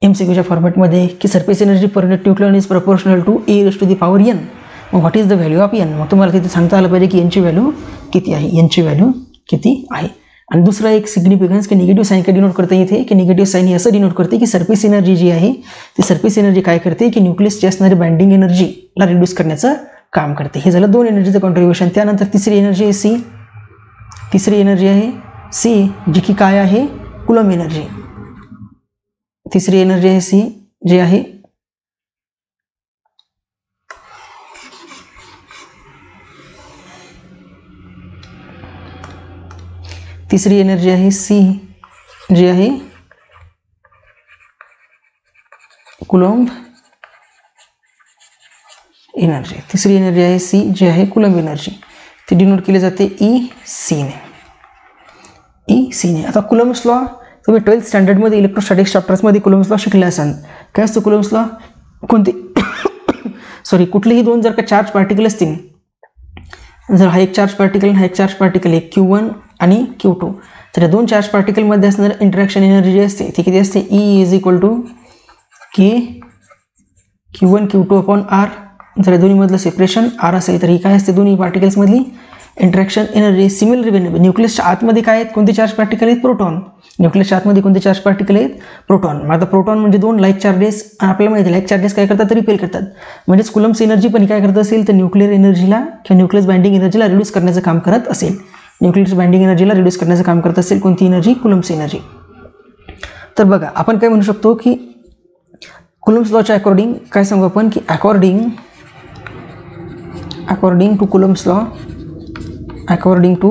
MCQच्या फॉर्मॅटमध्ये की surface energy per unit nucleon is proportional to e⁻n. मग what is the value of n. मग तुम्हाला तिथे सांगता आलं पाहिजे की n ची व्हॅल्यू किती आहे. आणि दुसरा एक सिग्निफिकन्स की निगेटिव्ह साईन काय डिनोट करते इथे की निगेटिव्ह साईन हे असं डिनोट करते की सरफेस एनर्जी जी आहे ती सरफेस एनर्जी काय करते की न्यूक्लियसची असणारी बाइंडिंग एनर्जीला रिड्यूस करण्याचं काम करते. हे झालं दोन एनर्जीचं कॉन्ट्रीब्युशन. त्यानंतर तिसरी एनर्जी आहे C जी की काय आहे कुलम एनर्जी. तिसरी एनर्जी आहे C जी आहे C जी आहे कुलम्ब एनर्जी. तिसरी एनर्जी आहे C जी आहे कुलम्ब एनर्जी. ती डिनोट केली जाते EC ने. आता कुलम्ब्स लॉ तुम्ही 12th स्टँडर्डमध्ये इलेक्ट्रोस्टॅटिक्स चॅप्टर्समध्ये कुलम्ब्स लॉ शिकले असाल. काय असतो कुलम्ब्स लॉ. कुठलेही दोन जर का चार्ज पार्टिकल असतील, जर हा एक चार्ज पार्टिकल आणि हा एक चार्ज पार्टिकल आहे Q1 आणि Q2, तर या दोन चार्ज पार्टिकलमध्ये असणारी इंटरॅक्शन एनर्जी जी असते ती किती असते E is equal to K Q1 Q2 upon R. जर दोन्हीमधलं सेपरेशन R असेल तर ही काय असते दोन्ही पार्टिकल्समधली इंटरॅक्शन एनर्जी. सिमिलर वे न्यूक्लियसच्या आतमध्ये काय आहेत कोणते चार्ज पार्टिकल आहेत प्रोटॉन. न्यूक्लियसच्या आतमध्ये कोणते चार्ज पार्टिकल आहेत प्रोटॉन. मग आता प्रोटॉन म्हणजे दोन लाईक चार्जेस आपल्याला माहिती आहे लाईक चार्जेस काय करतात रिपेल करतात. म्हणजेच कुलम्ब्स एनर्जी पण काय करत असेल तर न्यूक्लियर एनर्जीला किंवा न्यूक्लियस बाइंडिंग एनर्जीला रिड्यूस करण्याचं काम करत असेल. कोणती एनर्जी कुलम्ब्स एनर्जी. तर बघा आपण काय म्हणू शकतो की कुलम्ब्स लॉच्या अकॉर्डिंग काय सांगू आपण की according to Coulomb's law according to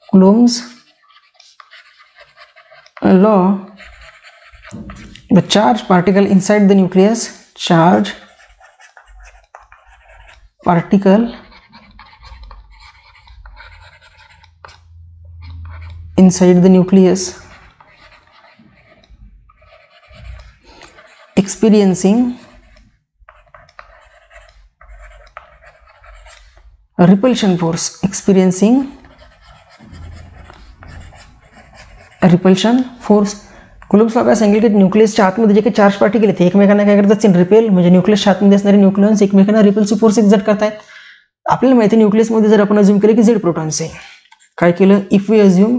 Coulomb's law, the charge particle inside the nucleus experiencing repulsion force Coulomb's law काय सांगितले की न्यूक्लियसच्या आतमध्ये जे काही चार्ज पार्टिकल आहेत एकमेकांना काय करतात रिपेल म्हणजे न्यूक्लियसच्या आतमध्ये असणारे न्यूक्लियन्स एकमेकांना रिपल्सिव्ह फोर्स एक्झर्ट करतायत. आपल्याला माहिती आहे न्यूक्लियसमध्ये जर आपण अज्यूम केलं की Z प्रोटॉन्स आहे काय केलं if we assume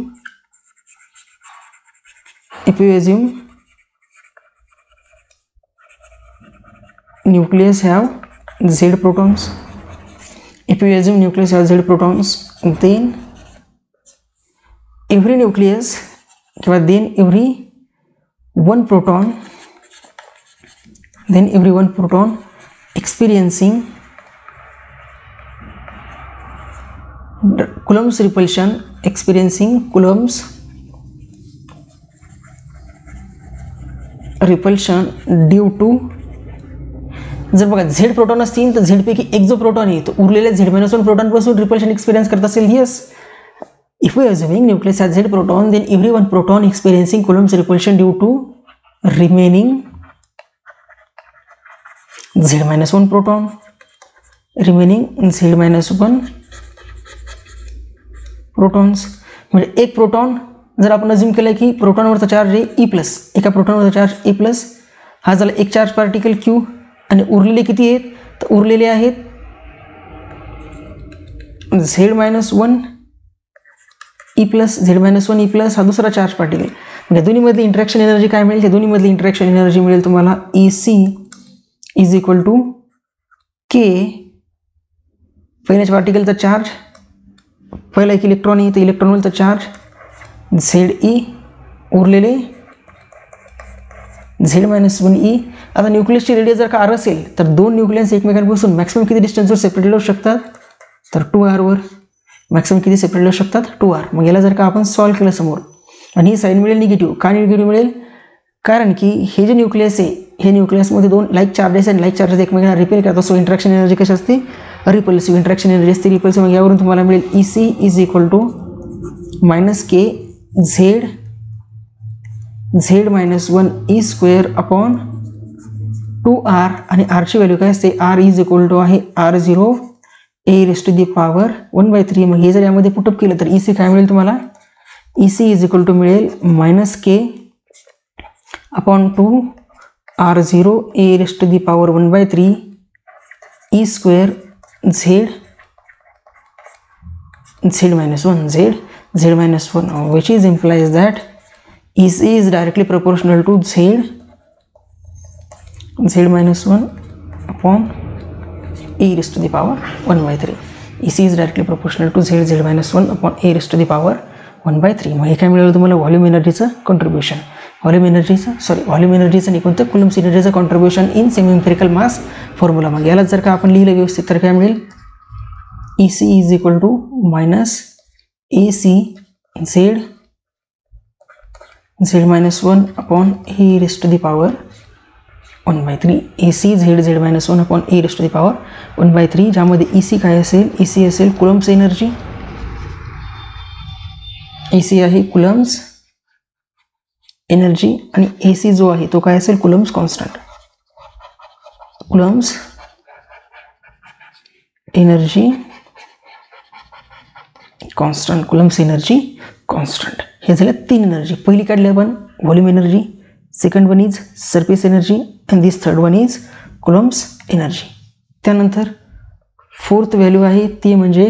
nucleus have Z protons. If you assume nucleus have Z protons, then every nucleus किंवा then every one proton experiencing Coulomb's repulsion, due to, जर बघा झेड प्रोटॉन असतील तर झेडपैकी एक जो प्रोटॉन आहे तो उरलेल्या Z-1 प्रोटॉनपासून रिपल्शन एक्सपिरियन्स करत असेल. Yes, if we assuming nucleus has Z proton, then every one proton experiencing Coulomb's repulsion due to remaining Z-1 proton, Z-1 protons. म्हणजे एक प्रोटॉन, जर आपण अज्युम केलं की प्रोटॉनवरचा चार्ज आहे E+, एका प्रोटॉनवरचा चार्ज E+, हा झाला एक चार्ज पार्टिकल Q, आणि उरलेले किती आहेत, तर उरलेले आहेत Z-1 E+, हा दुसरा चार्ज पार्टिकल. म्हणजे दोन्हीमधली इंटरॅक्शन एनर्जी काय मिळेल, दोन्हीमधली इंटरॅक्शन एनर्जी मिळेल तुम्हाला EC is equal to K, पहिल्याच्या पार्टिकलचा चार्ज, पहिला एक इलेक्ट्रॉन आहे तर इलेक्ट्रॉनवरचा चार्ज ZE, उरलेले Z-1E. आता न्यूक्लियसची रेडियस जर का R असेल तर दोन न्यूक्लियस एकमेकांपासून मॅक्सिमम किती डिस्टन्सवर सेपरेट होऊ शकतात, तर 2r वर मॅक्सिमम किती सेपरेट होऊ शकतात, 2r. मग याला जर का आपण सॉल्व्ह केलं समोर, आणि ही साईन मिळेल निगेटिव्ह. का निगेटिव्ह मिळेल, कारण की हे जे न्यूक्लियस आहे, हे न्यूक्लियसमध्ये दोन लाईक चार्जेस आणि लाईक चार्जेस एकमेकांना रिपेल करतात. सो इंटरॅक्शन एनर्जी कशी असते, रिपल्सिव्ह इंटरॅक्शन एनर्जी असते, रिपल्सिव्ह. मग यावरून तुम्हाला मिळेल EC is equal to -K Z-1E² upon 2r, आणि r ची व्हॅल्यू काय असते, r इज इक्वल टू आहे R0 a⁻⁴ मग हे जर यामध्ये पुटअप केलं तर EC काय मिळेल तुम्हाला, EC इज इक्वल टू मिळेल -K upon 2 R0 a⁻⁴ E² Z-1, which is implies that EC is directly proportional to Z-1 upon e⁻⁴. EC is directly proportional to Z-1 upon e⁻⁴. मग हे काय मिळालं तुम्हाला, volume एनर्जीचं contribution, volume एनर्जीचं आणि कोणतं कुलम्स एनर्जीचं contribution in semi empirical mass formula. मग याला जर का आपण लिहिलं व्यवस्थित तर काय मिळेल, EC is equal to AC Z-1 upon e⁻⁴. AC Z-1 upon e⁻⁴, ज्यामध्ये EC काय असेल, EC असेल कुलम्स एनर्जी, EC आहे कुलम्स एनर्जी, आणि AC जो आहे तो काय असेल, Coulomb's constant, Coulomb's energy constant. हे झाले तीन एनर्जी. पहिली काढली आपण volume energy, second one is surface energy, and this third one is Coulomb's energy. त्यानंतर फोर्थ व्हॅल्यू आहे ती म्हणजे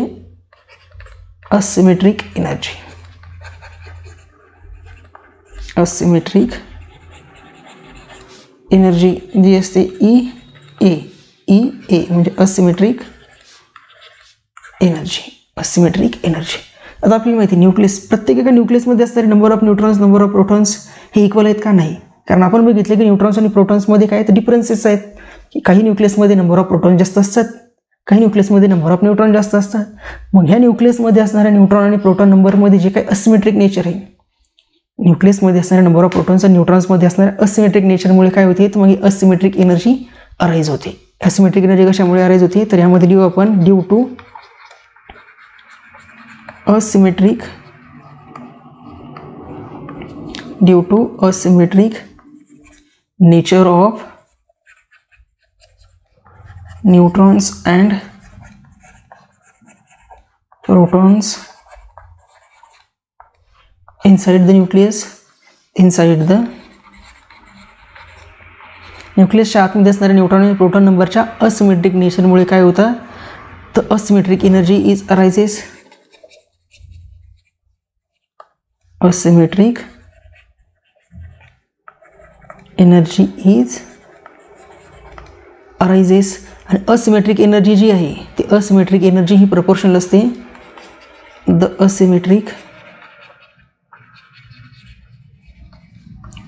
असिमेट्रिक एनर्जी. असिमेट्रिक एनर्जी जी असते E A म्हणजे असिमेट्रिक एनर्जी. आता आपल्याला माहिती न्यूक्लियस, प्रत्येक एका न्यूक्लियसमध्ये असणारे number of neutrons, number of protons हे इक्वल आहेत का, नाही. कारण आपण बघितलं की न्यूट्रॉन्स आणि प्रोटॉन्समध्ये काय तर डिफरन्सेस आहेत, की काही न्यूक्लियसमध्ये नंबर ऑफ प्रोटॉन जास्त असतात, काही न्यूक्लियसमध्ये नंबर ऑफ न्यूट्रॉन जास्त असतात. मग ह्या न्यूक्लियसमध्ये असणाऱ्या न्यूट्रॉन आणि प्रोटॉन नंबरमध्ये जे काही असिमेट्रिक नेचर आहे, न्यूक्लियसमध्ये असणाऱ्या नंबर ऑफ प्रोटॉन्स आणि न्यूट्रॉन्समध्ये असणाऱ्या असिमेट्रिक नेचरमुळे काय होते, तर मग ही असिमेट्रिक एनर्जी अराईज होते. असिमेट्रिक एनर्जी कशामुळे अराईज होते, तर यामध्ये लिहू आपण due to asymmetric nature of neutrons and protons inside the nucleus. न्यूक्लियसच्या आतमध्ये असणाऱ्या न्यूट्रॉन आणि प्रोटॉन नंबरच्या असिमेट्रिक नेचरमुळे काय होतं, तर asymmetric energy is arises. Asymmetric energy is arises. आणि असिमेट्रिक एनर्जी जी आहे ती असिमेट्रिक एनर्जी ही प्रपोर्शनल असते. The asymmetric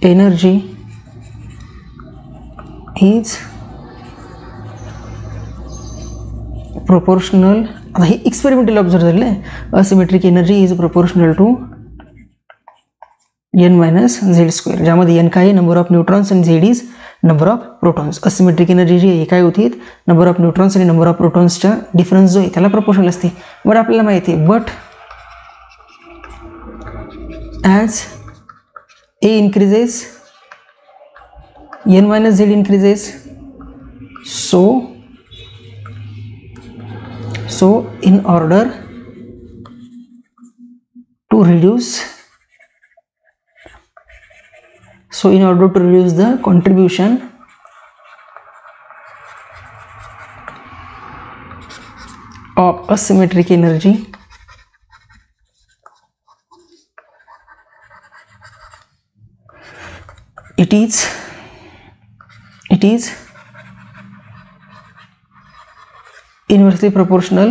energy is proportional. आता हे एक्सपेरिमेंटल ऑब्झर्व झालेलं आहे. Asymmetric energy is proportional to n minus Z square, ज्यामध्ये n काय आहे नंबर ऑफ न्यूट्रॉन्स आणि Z is number of protons. Asymmetric energy जी आहे काय होती नंबर ऑफ न्यूट्रॉन्स आणि नंबर ऑफ प्रोटॉन्सच्या डिफरन्स जो आहे त्याला प्रोपोर्शनल असते. बट आपल्याला माहिती आहे but as A increases n minus Z increases. So in order to reduce the contribution of asymmetric energy, it is inversely proportional.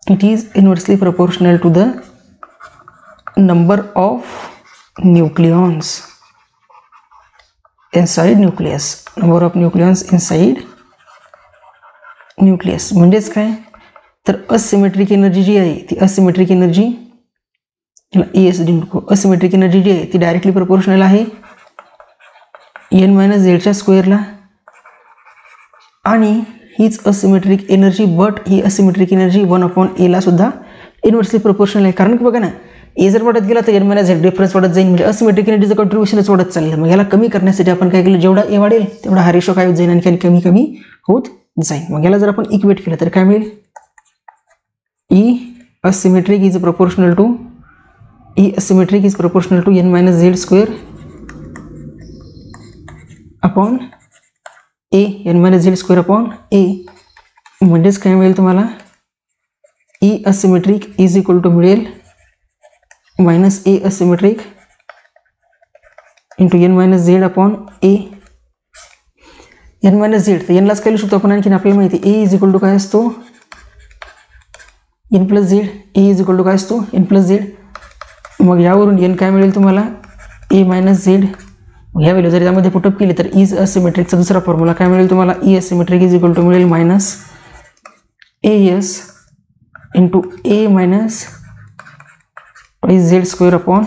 It is inversely proportional to the number of nucleons inside nucleus. Number of nucleons inside nucleus. म्हणजेच काय तर asymmetric energy जी आहे ती asymmetric energy asymmetric energy जी आहे ती directly proportional आहे n मायनस झेडच्या स्क्वेअरला. आणि हीच asymmetric energy but he asymmetric energy 1/a ला सुद्धा इन्व्हर्सली प्रोपोर्शनल आहे. कारण की बघा ना ए जर वाढत गेला तर n मायनस झेड डिफरन्स वाढत जाईल, म्हणजे असिमेट्रिक एनर्जीचं कॉन्ट्रीब्युशनच वाढत चाललं. मग याला कमी करण्यासाठी आपण काय केलं, जेवढा ए वाढेल तेवढा हा रेशो काय होत जाईल आणि कमी कमी होत जाईल. मग याला जर आपण इक्वेट केलं तर काय मिळेल E asymmetric is proportional to n minus Z square upon A n minus Z square upon A. म्हणजेच काय मिळेल तुम्हाला E asymmetric is equal to मिळेल minus A asymmetric into n minus Z upon A. n minus Z तर nलाच काय लिहू शकतो आपण आणखीन आपल्याला माहिती ए इज इक्वल टू काय असतो n plus Z. A is equal to काय असतो n प्लस झेड. मग यावरून n काय मिळेल तुम्हाला ए मायनस झेड. ह्या व्हॅल्यू जर यामध्ये पुटअप केली तर इज असिमेट्रिकचा दुसरा फॉर्म्युला काय मिळेल तुम्हाला E asymmetric is equal to मिळेल minus A S into A minus twice Z square upon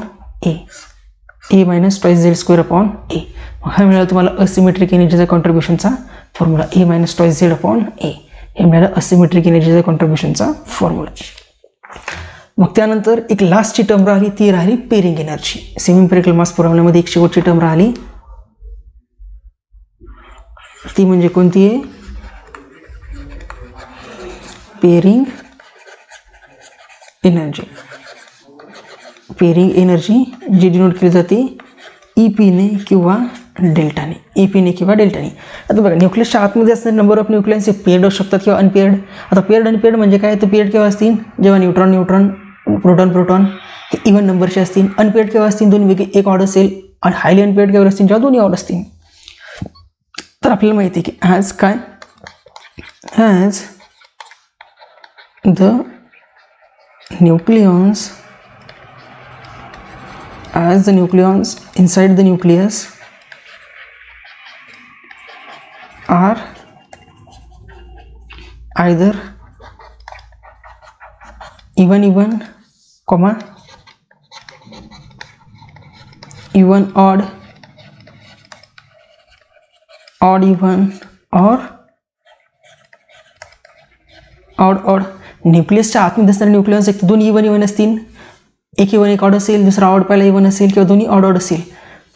A minus twice Z square upon A. हा मिळाला तुम्हाला असिमेट्रिक एनर्जीचा कॉन्ट्रीब्युशनचा formula A minus twice Z upon A. हे मिळालं असिमेट्रिक एनर्जीचा कॉन्ट्रीब्युशनचा फॉर्म्युला. मग त्यानंतर एक लास्टची टर्म राहिली ती राहिली पेरिंग एनर्जी. सेमी इम्पेरिकल मास फॉर्म्युलामध्ये एक शेवटची टर्म राहिली ती म्हणजे कोणती आहे पेरिंग एनर्जी. पेरिंग एनर्जी जी डिनोट केली जाते ईपीने किंवा डेल्टाने. ईपीने किंवा डेल्टाने. आता बघा न्यूक्लियसच्या आतमध्ये असणारे नंबर ऑफ न्यूक्लियन्स हे पेअर्ड असू शकतात किंवा अनपेअर्ड. आता पेअर्ड अनपेअर्ड म्हणजे काय तर पेअर्ड केव्हा असतील जेव्हा न्यूट्रॉन प्रोटॉन हे इव्हन नंबरचे असतील. अनपेअर्ड केव्हा असतील दोन्हीपैकी एक ऑड असेल. आणि हायली अनपेअर्ड केव्हा असतील जेव्हा दोन्ही ऑड असतील. तर आपल्याला माहिती आहे की ॲज काय as the nucleons inside the nucleus are either even comma even odd even or odd. न्यूक्लियसच्या आतमध्ये असणारे न्यूक्लियस एक दोन्ही इवन असतील. एक इवन एक ऑड असेल दुसरा ऑड पहिला इवन असेल किंवा दोन्ही ऑड असेल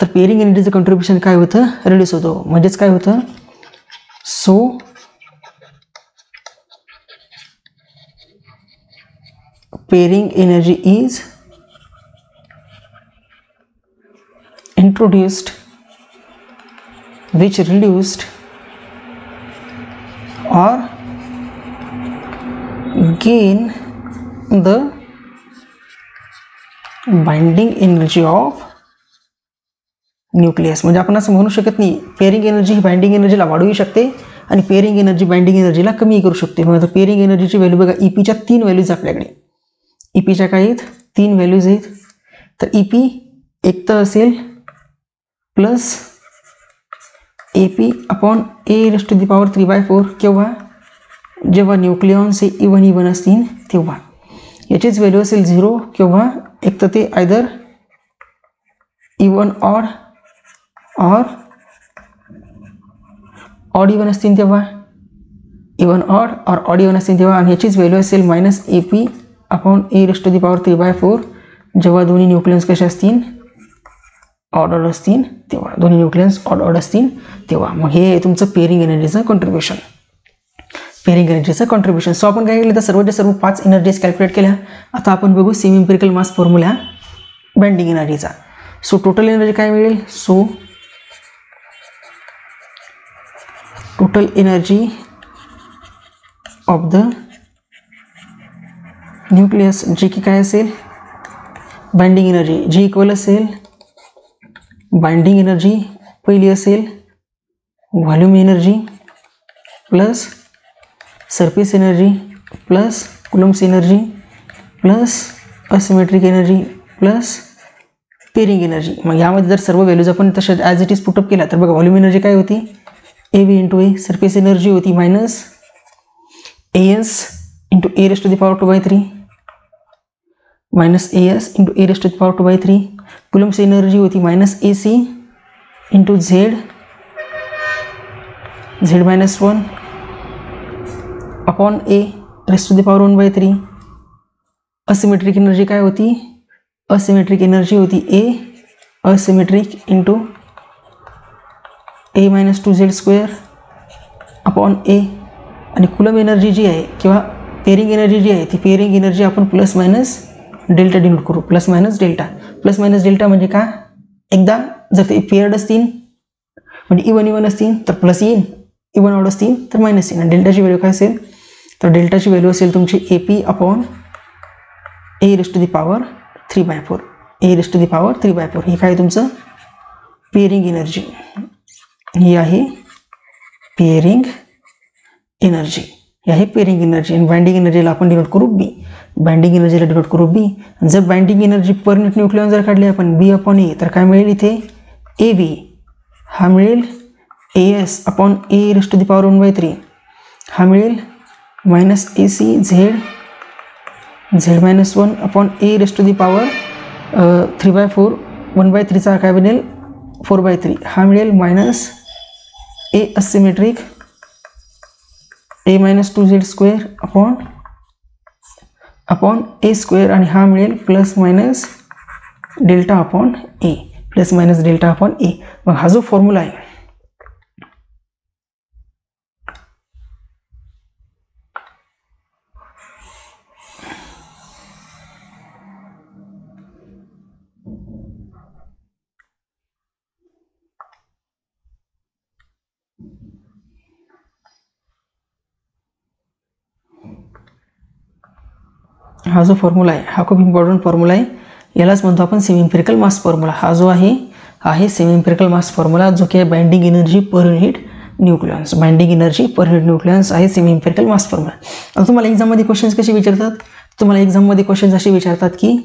तर पेरिंग एनर्जीचं कॉन्ट्रीब्युशन काय होतं रिड्यूस होतो. म्हणजेच काय होतं so pairing energy is introduced which reduced or gain the binding energy of nucleus. म्हणजे आपण असं म्हणू शकत नाही पेअरिंग एनर्जी ही बाइंडिंग एनर्जीला वाढवू शकते आणि पेअरिंग एनर्जी बाइंडिंग एनर्जीला कमी करू शकते. मग आता पेअरिंग एनर्जीची व्हॅल्यू बघा, ईपीच्या 3 व्हॅल्यूज आपल्याकडे. ईपीच्या काय आहेत? 3 व्हॅल्यूज आहेत. तर ईपी एक तर असेल प्लस AP अपॉन A⁴ केव्हा? जेव्हा न्यूक्लियॉन्स हे इवन असतील तेव्हा. याचीच व्हॅल्यू असेल 0 केव्हा? एक तर ते आयदर इवन ऑड और ऑड इवन असतील तेव्हा, इवन ऑड और ऑड इवन असतील तेव्हा. आणि याचीच व्हॅल्यू असेल -AP अपॉन A⁴ जेव्हा दोन्ही न्यूक्लियन्स कसे असतील? ऑड असतील तेव्हा. दोन्ही न्यूक्लियन्स ऑड असतील तेव्हा. मग हे तुमचं पेअरिंग एनर्जीचं कॉन्ट्रीब्युशन. पेअरिंग एनर्जीचं कॉन्ट्रीब्युशन. सो आपण काय केलं तर सर्वच्या सर्व 5 एनर्जीज कॅल्क्युलेट केल्या. आता आपण बघू सेमी एम्पिरिकल मास फॉर्म्युला बाइंडिंग एनर्जीचा. सो टोटल एनर्जी काय मिळेल? So total energy of the nucleus, जे की काय असेल? बाइंडिंग एनर्जी, जी इक्वल असेल बाइंडिंग एनर्जी पहिली असेल volume energy plus surface energy plus Coulomb's energy plus asymmetric energy plus pairing energy. मग यामध्ये जर सर्व व्हॅल्यूज आपण तशा ॲज इट इज पुटअप केला तर बघा, व्हॉल्यूम एनर्जी काय होती? AB × A. सरफेस एनर्जी होती -AS × A⁴ -AS × A⁴ Coulomb's energy होती -AC × Z-1 upon A⁴ asymmetric energy काय होती? असिमेट्रिक एनर्जी होती A asymmetric × A-2Z² upon A. आणि कुलम एनर्जी जी आहे किंवा पेअरिंग एनर्जी जी आहे ती पेअरिंग एनर्जी आपण प्लस मायनस डेल्टा डिनोट करू. प्लस मायनस डेल्टा म्हणजे का? एकदा जर ते पेअर्ड असतील म्हणजे इवन असतील तर प्लस येईल, इवन ऑड असतील तर मायनस येईल. आणि डेल्टाची व्हॅल्यू काय असेल? तर डेल्टाची व्हॅल्यू असेल तुमची AP अपॉन A⁴ A⁴ हे काय तुमचं पेअरिंग एनर्जी. ही आहे पेअरिंग एनर्जी. हे आहे पेअरिंग एनर्जी. आणि बाइंडिंग एनर्जीला आपण डिनोट करू B. बाइंडिंग एनर्जीला डिनोट करू B. जर binding energy per unit nucleon जर काढली आपण B अपॉन A तर काय मिळेल? इथे AB हा मिळेल AS अपॉन A⁴ हा मिळेल -AC Z-1 अपॉन A⁴ 3/4 1/3 काय बनेल? 4/3 हा मिळेल A asymmetric A-2Z² upon A² आणि हा मिळेल plus minus delta upon A. मग हा जो फॉर्म्युला आहे हा जो फॉर्म्युला आहे हा खूप इम्पॉर्टंट फॉर्म्युला आहे. यालाच म्हणतो आपण सेमी एम्पिरिकल मास फॉर्म्युला. हा जो आहे सेमी एम्पिरिकल मास फॉर्म्युला, जो की आहे binding energy per unit nucleons. Binding energy per unit nucleons आहे सेमी एम्पिरिकल मास फॉर्म्युला. आता तुम्हाला एक्झाममध्ये क्वेश्चन्स कसे विचारतात? तुम्हाला एक्झाममध्ये क्वेश्चन्स असे विचारतात की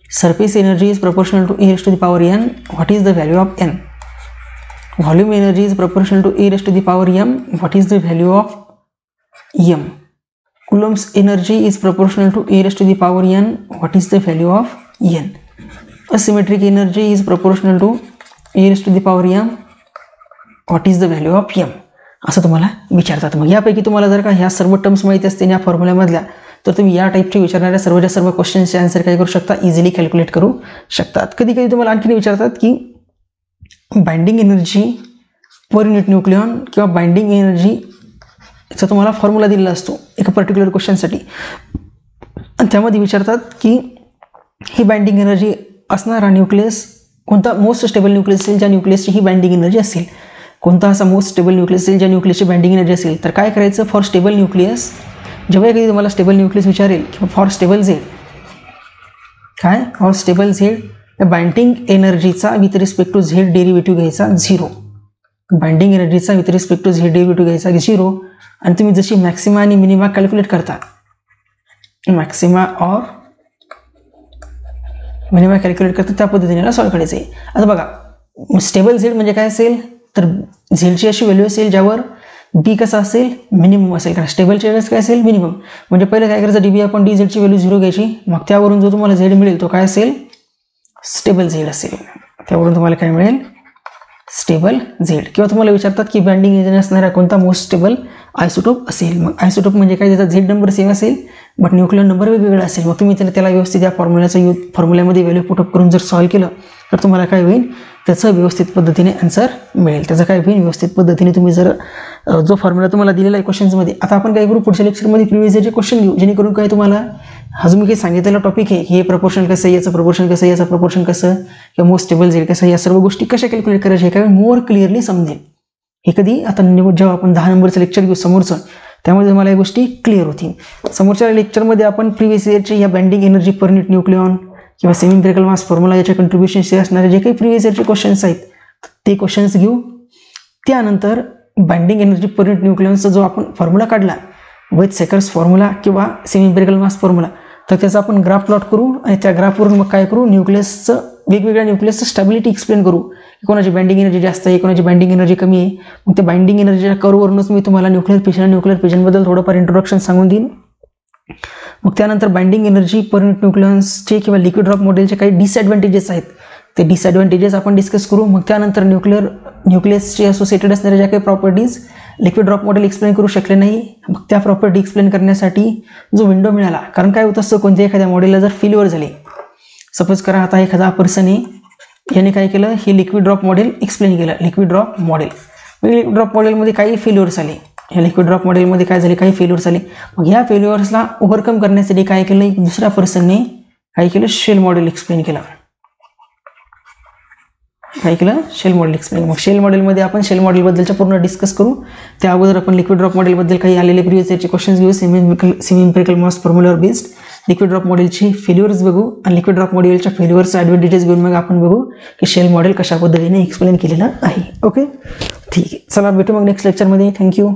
surface energy is proportional to A⁴n. What is the value of n? Volume energy is proportional to A⁴m. What is the value of m? Coulomb's energy is proportional to A⁴n. What is the value of n? Asymmetric energy is proportional to A⁴m. What is the value of m? असं तुम्हाला विचारतात. मग यापैकी तुम्हाला जर का ह्या सर्व टर्म्स माहिती असतील या फॉर्म्युल्यामधल्या तर तुम्ही या टाईपचे विचारणाऱ्या सर्वच्या सर्व क्वेश्चन्सचे आन्सर काय करू शकता? इझिली कॅल्क्युलेट करू शकतात. कधी कधी तुम्हाला आणखी विचारतात की binding energy per unit nucleon किंवा बाइंडिंग एनर्जी याचा तुम्हाला फॉर्म्युला दिलेला असतो एका पर्टिक्युलर क्वेश्चनसाठी. आणि त्यामध्ये विचारतात की ही बाइंडिंग एनर्जी असणारा न्यूक्लियस कोणता मोस्ट स्टेबल न्यूक्लियस असेल ज्या न्यूक्लियसची ही बाइंडिंग एनर्जी असेल. कोणता असा मोस्ट स्टेबल न्यूक्लियस असेल ज्या न्यूक्लियसची बाइंडिंग एनर्जी असेल. तर काय करायचं? फॉर स्टेबल न्यूक्लियस जेव्हा कधी तुम्हाला स्टेबल न्यूक्लियस विचारेल किंवा फॉर स्टेबल झेड काय? फॉर स्टेबल झेड बाइंडिंग एनर्जीचा with respect to Z derivative घ्यायचा 0. बाइंडिंग एनर्जीचा with respect to Z derivative घ्यायचा 0. आणि तुम्ही जशी मॅक्सिमा आणि मिनिमा कॅल्क्युलेट करता, मॅक्सिमा और मिनिमा कॅल्क्युलेट करता त्या पद्धतीने सॉल्व्ह करायचं आहे. आता बघा स्टेबल झेड म्हणजे काय असेल तर झेडची अशी व्हॅल्यू असेल ज्यावर बी कसा असेल मिनिमम असेल. कारण स्टेबल झेड काय असेल मिनिमम. म्हणजे पहिलं काय करायचं डीबी आपण डी झेडची व्हॅल्यू 0 घ्यायची, मग त्यावरून जो तुम्हाला झेड मिळेल तो काय असेल स्टेबल झेड असेल. त्यावरून तुम्हाला काय मिळेल स्टेबल झेड. किंवा तुम्हाला विचारतात की बाइंडिंग एनर्जी असणारा कोणता मोस्ट स्टेबल आयसोटोप असेल. मग आयसोटोप म्हणजे काय त्याचा झेड नंबर सेम असेल बट न्यूक्लियर नंबर वेगवेगळा असेल. मग तुम्ही त्याला व्यवस्थित या फॉर्म्युल्यामध्ये व्हॅल्यू पुटअप करून जर सॉल्व्ह केलं तर तुम्हाला काय होईल त्याचं व्यवस्थित पद्धतीने आन्सर मिळेल. त्याचं काय होईल व्यवस्थित पद्धतीने तुम्ही जर जो फॉर्म्युला तुम्हाला दिलेला आहे क्वेश्चन्समध्ये. आता आपण काय करू पुढच्या लेक्चरमध्ये प्रिव्हियस इयरचे क्वेश्चन घेऊ, जेणेकरून काय तुम्हाला अजून मी काही सांगितलेला टॉपिक आहे हे प्रपोर्शन कसं आहे, याचं प्रपोर्शन कसं आहे, याचं प्रपोर्शन कसं किंवा मोस्ट स्टेबल झेड कसं, या सर्व गोष्टी कशा कॅल्क्युलेट करायच्या हे काय मोर क्लिअरली समजेल. हे कधी आता जेव्हा आपण 10 नंबरचं लेक्चर घेऊ समोरचं त्यामध्ये तुम्हाला या गोष्टी क्लिअर होतील. समोरच्या लेक्चरमध्ये आपण प्रिव्हियस इयरचे या binding energy per unit nucleon किंवा सेमी इम्पेरिकल मास फॉर्म्युला याच्या कंट्रीब्युशनचे असणारे जे काही प्रिव्हियस इयरचे क्वेश्चन्स आहेत ते क्वेश्चन्स घेऊ. त्यानंतर बाइंडिंग एनर्जी पर युनिट न्यूक्लियॉनचा जो आपण फॉर्म्युला काढला विथ सेकर्स फॉर्म्युला किंवा सेमी इम्पेरिकल मास फॉर्म्युला तर त्याचा आपण ग्राफ प्लॉट करू आणि त्या ग्राफवरून मग काय करू न्यूक्लियसचं वेगवेगळ्या न्यूक्लियसचं स्टॅबिलिटी एक्सप्लेन करू. कोणाची बाइंडिंग एनर्जी जास्त आहे, कोणाची बाइंडिंग एनर्जी कमी आहे. मग त्या बाइंडिंग एनर्जीच्या कर्ववरूनच मी तुम्हाला न्यूक्लियर फिजनबद्दल थोडंफार इंट्रोडक्शन सांगून देईन. मग त्यानंतर बाइंडिंग एनर्जी पर युनिट न्यूक्लियॉन्सचे किंवा लिक्विड ड्रॉप मॉडेलचे काही डिसएडव्हान्टेजेस आहेत ते डिसएडव्हान्टेजेस आपण डिस्कस करू. मग त्यानंतर न्यूक्लियसचे असोसिएटेड असणाऱ्या ज्या काही properties liquid drop model explain करू शकले नाही मग त्या प्रॉपर्टी एक्सप्लेन करण्यासाठी जो विंडो मिळाला. कारण काय होतं असतं कोणत्या एखाद्या मॉडेलला जर फेल्युअर झाले, सपोज करा आता एखादा पर्सन याने काय केलं हे लिक्विड ड्रॉप मॉडेल एक्सप्लेन केलं. लिक्विड ड्रॉप मॉडेलमध्ये काही फेल्युअर्स आले, या लिक्विड ड्रॉप मॉडेलमध्ये काय झाले काही फेल्युअर्स आले. मग ह्या फेल्युअर्सला ओव्हरकम करण्यासाठी काय केलं एक दुसऱ्या पर्सनने काय केलं शेल मॉडेल एक्सप्लेन केलं. काय केलं शेल मॉडेल एक्सप्लेन. मग शेल मॉडेलमध्ये आपण शेल मॉडेलबद्दलच्या पूर्ण डिस्कस करू. त्या अगोदर आपण लिक्विड ड्रॉप मॉडेलबद्दल काही आलेले प्रिव्हियस इयरचे क्वेश्चन्स घेऊ. सेमी इम्पेरिकल मास फॉर्म्युलावर बेस्ड लिक्विड ड्रॉप मॉडेलचे फेल्युअर्स बघू आणि लिक्विड ड्रॉप मॉडेलच्या फेल्युअरचे ॲडव्हान्टेजेस घेऊन मग आपण बघू की शेल मॉडेल कशा पद्धतीने एक्सप्लेन केलेलं आहे. ओके ठीक आहे, चला भेटू मग नेक्स्ट लेक्चरमध्ये. थँक्यू.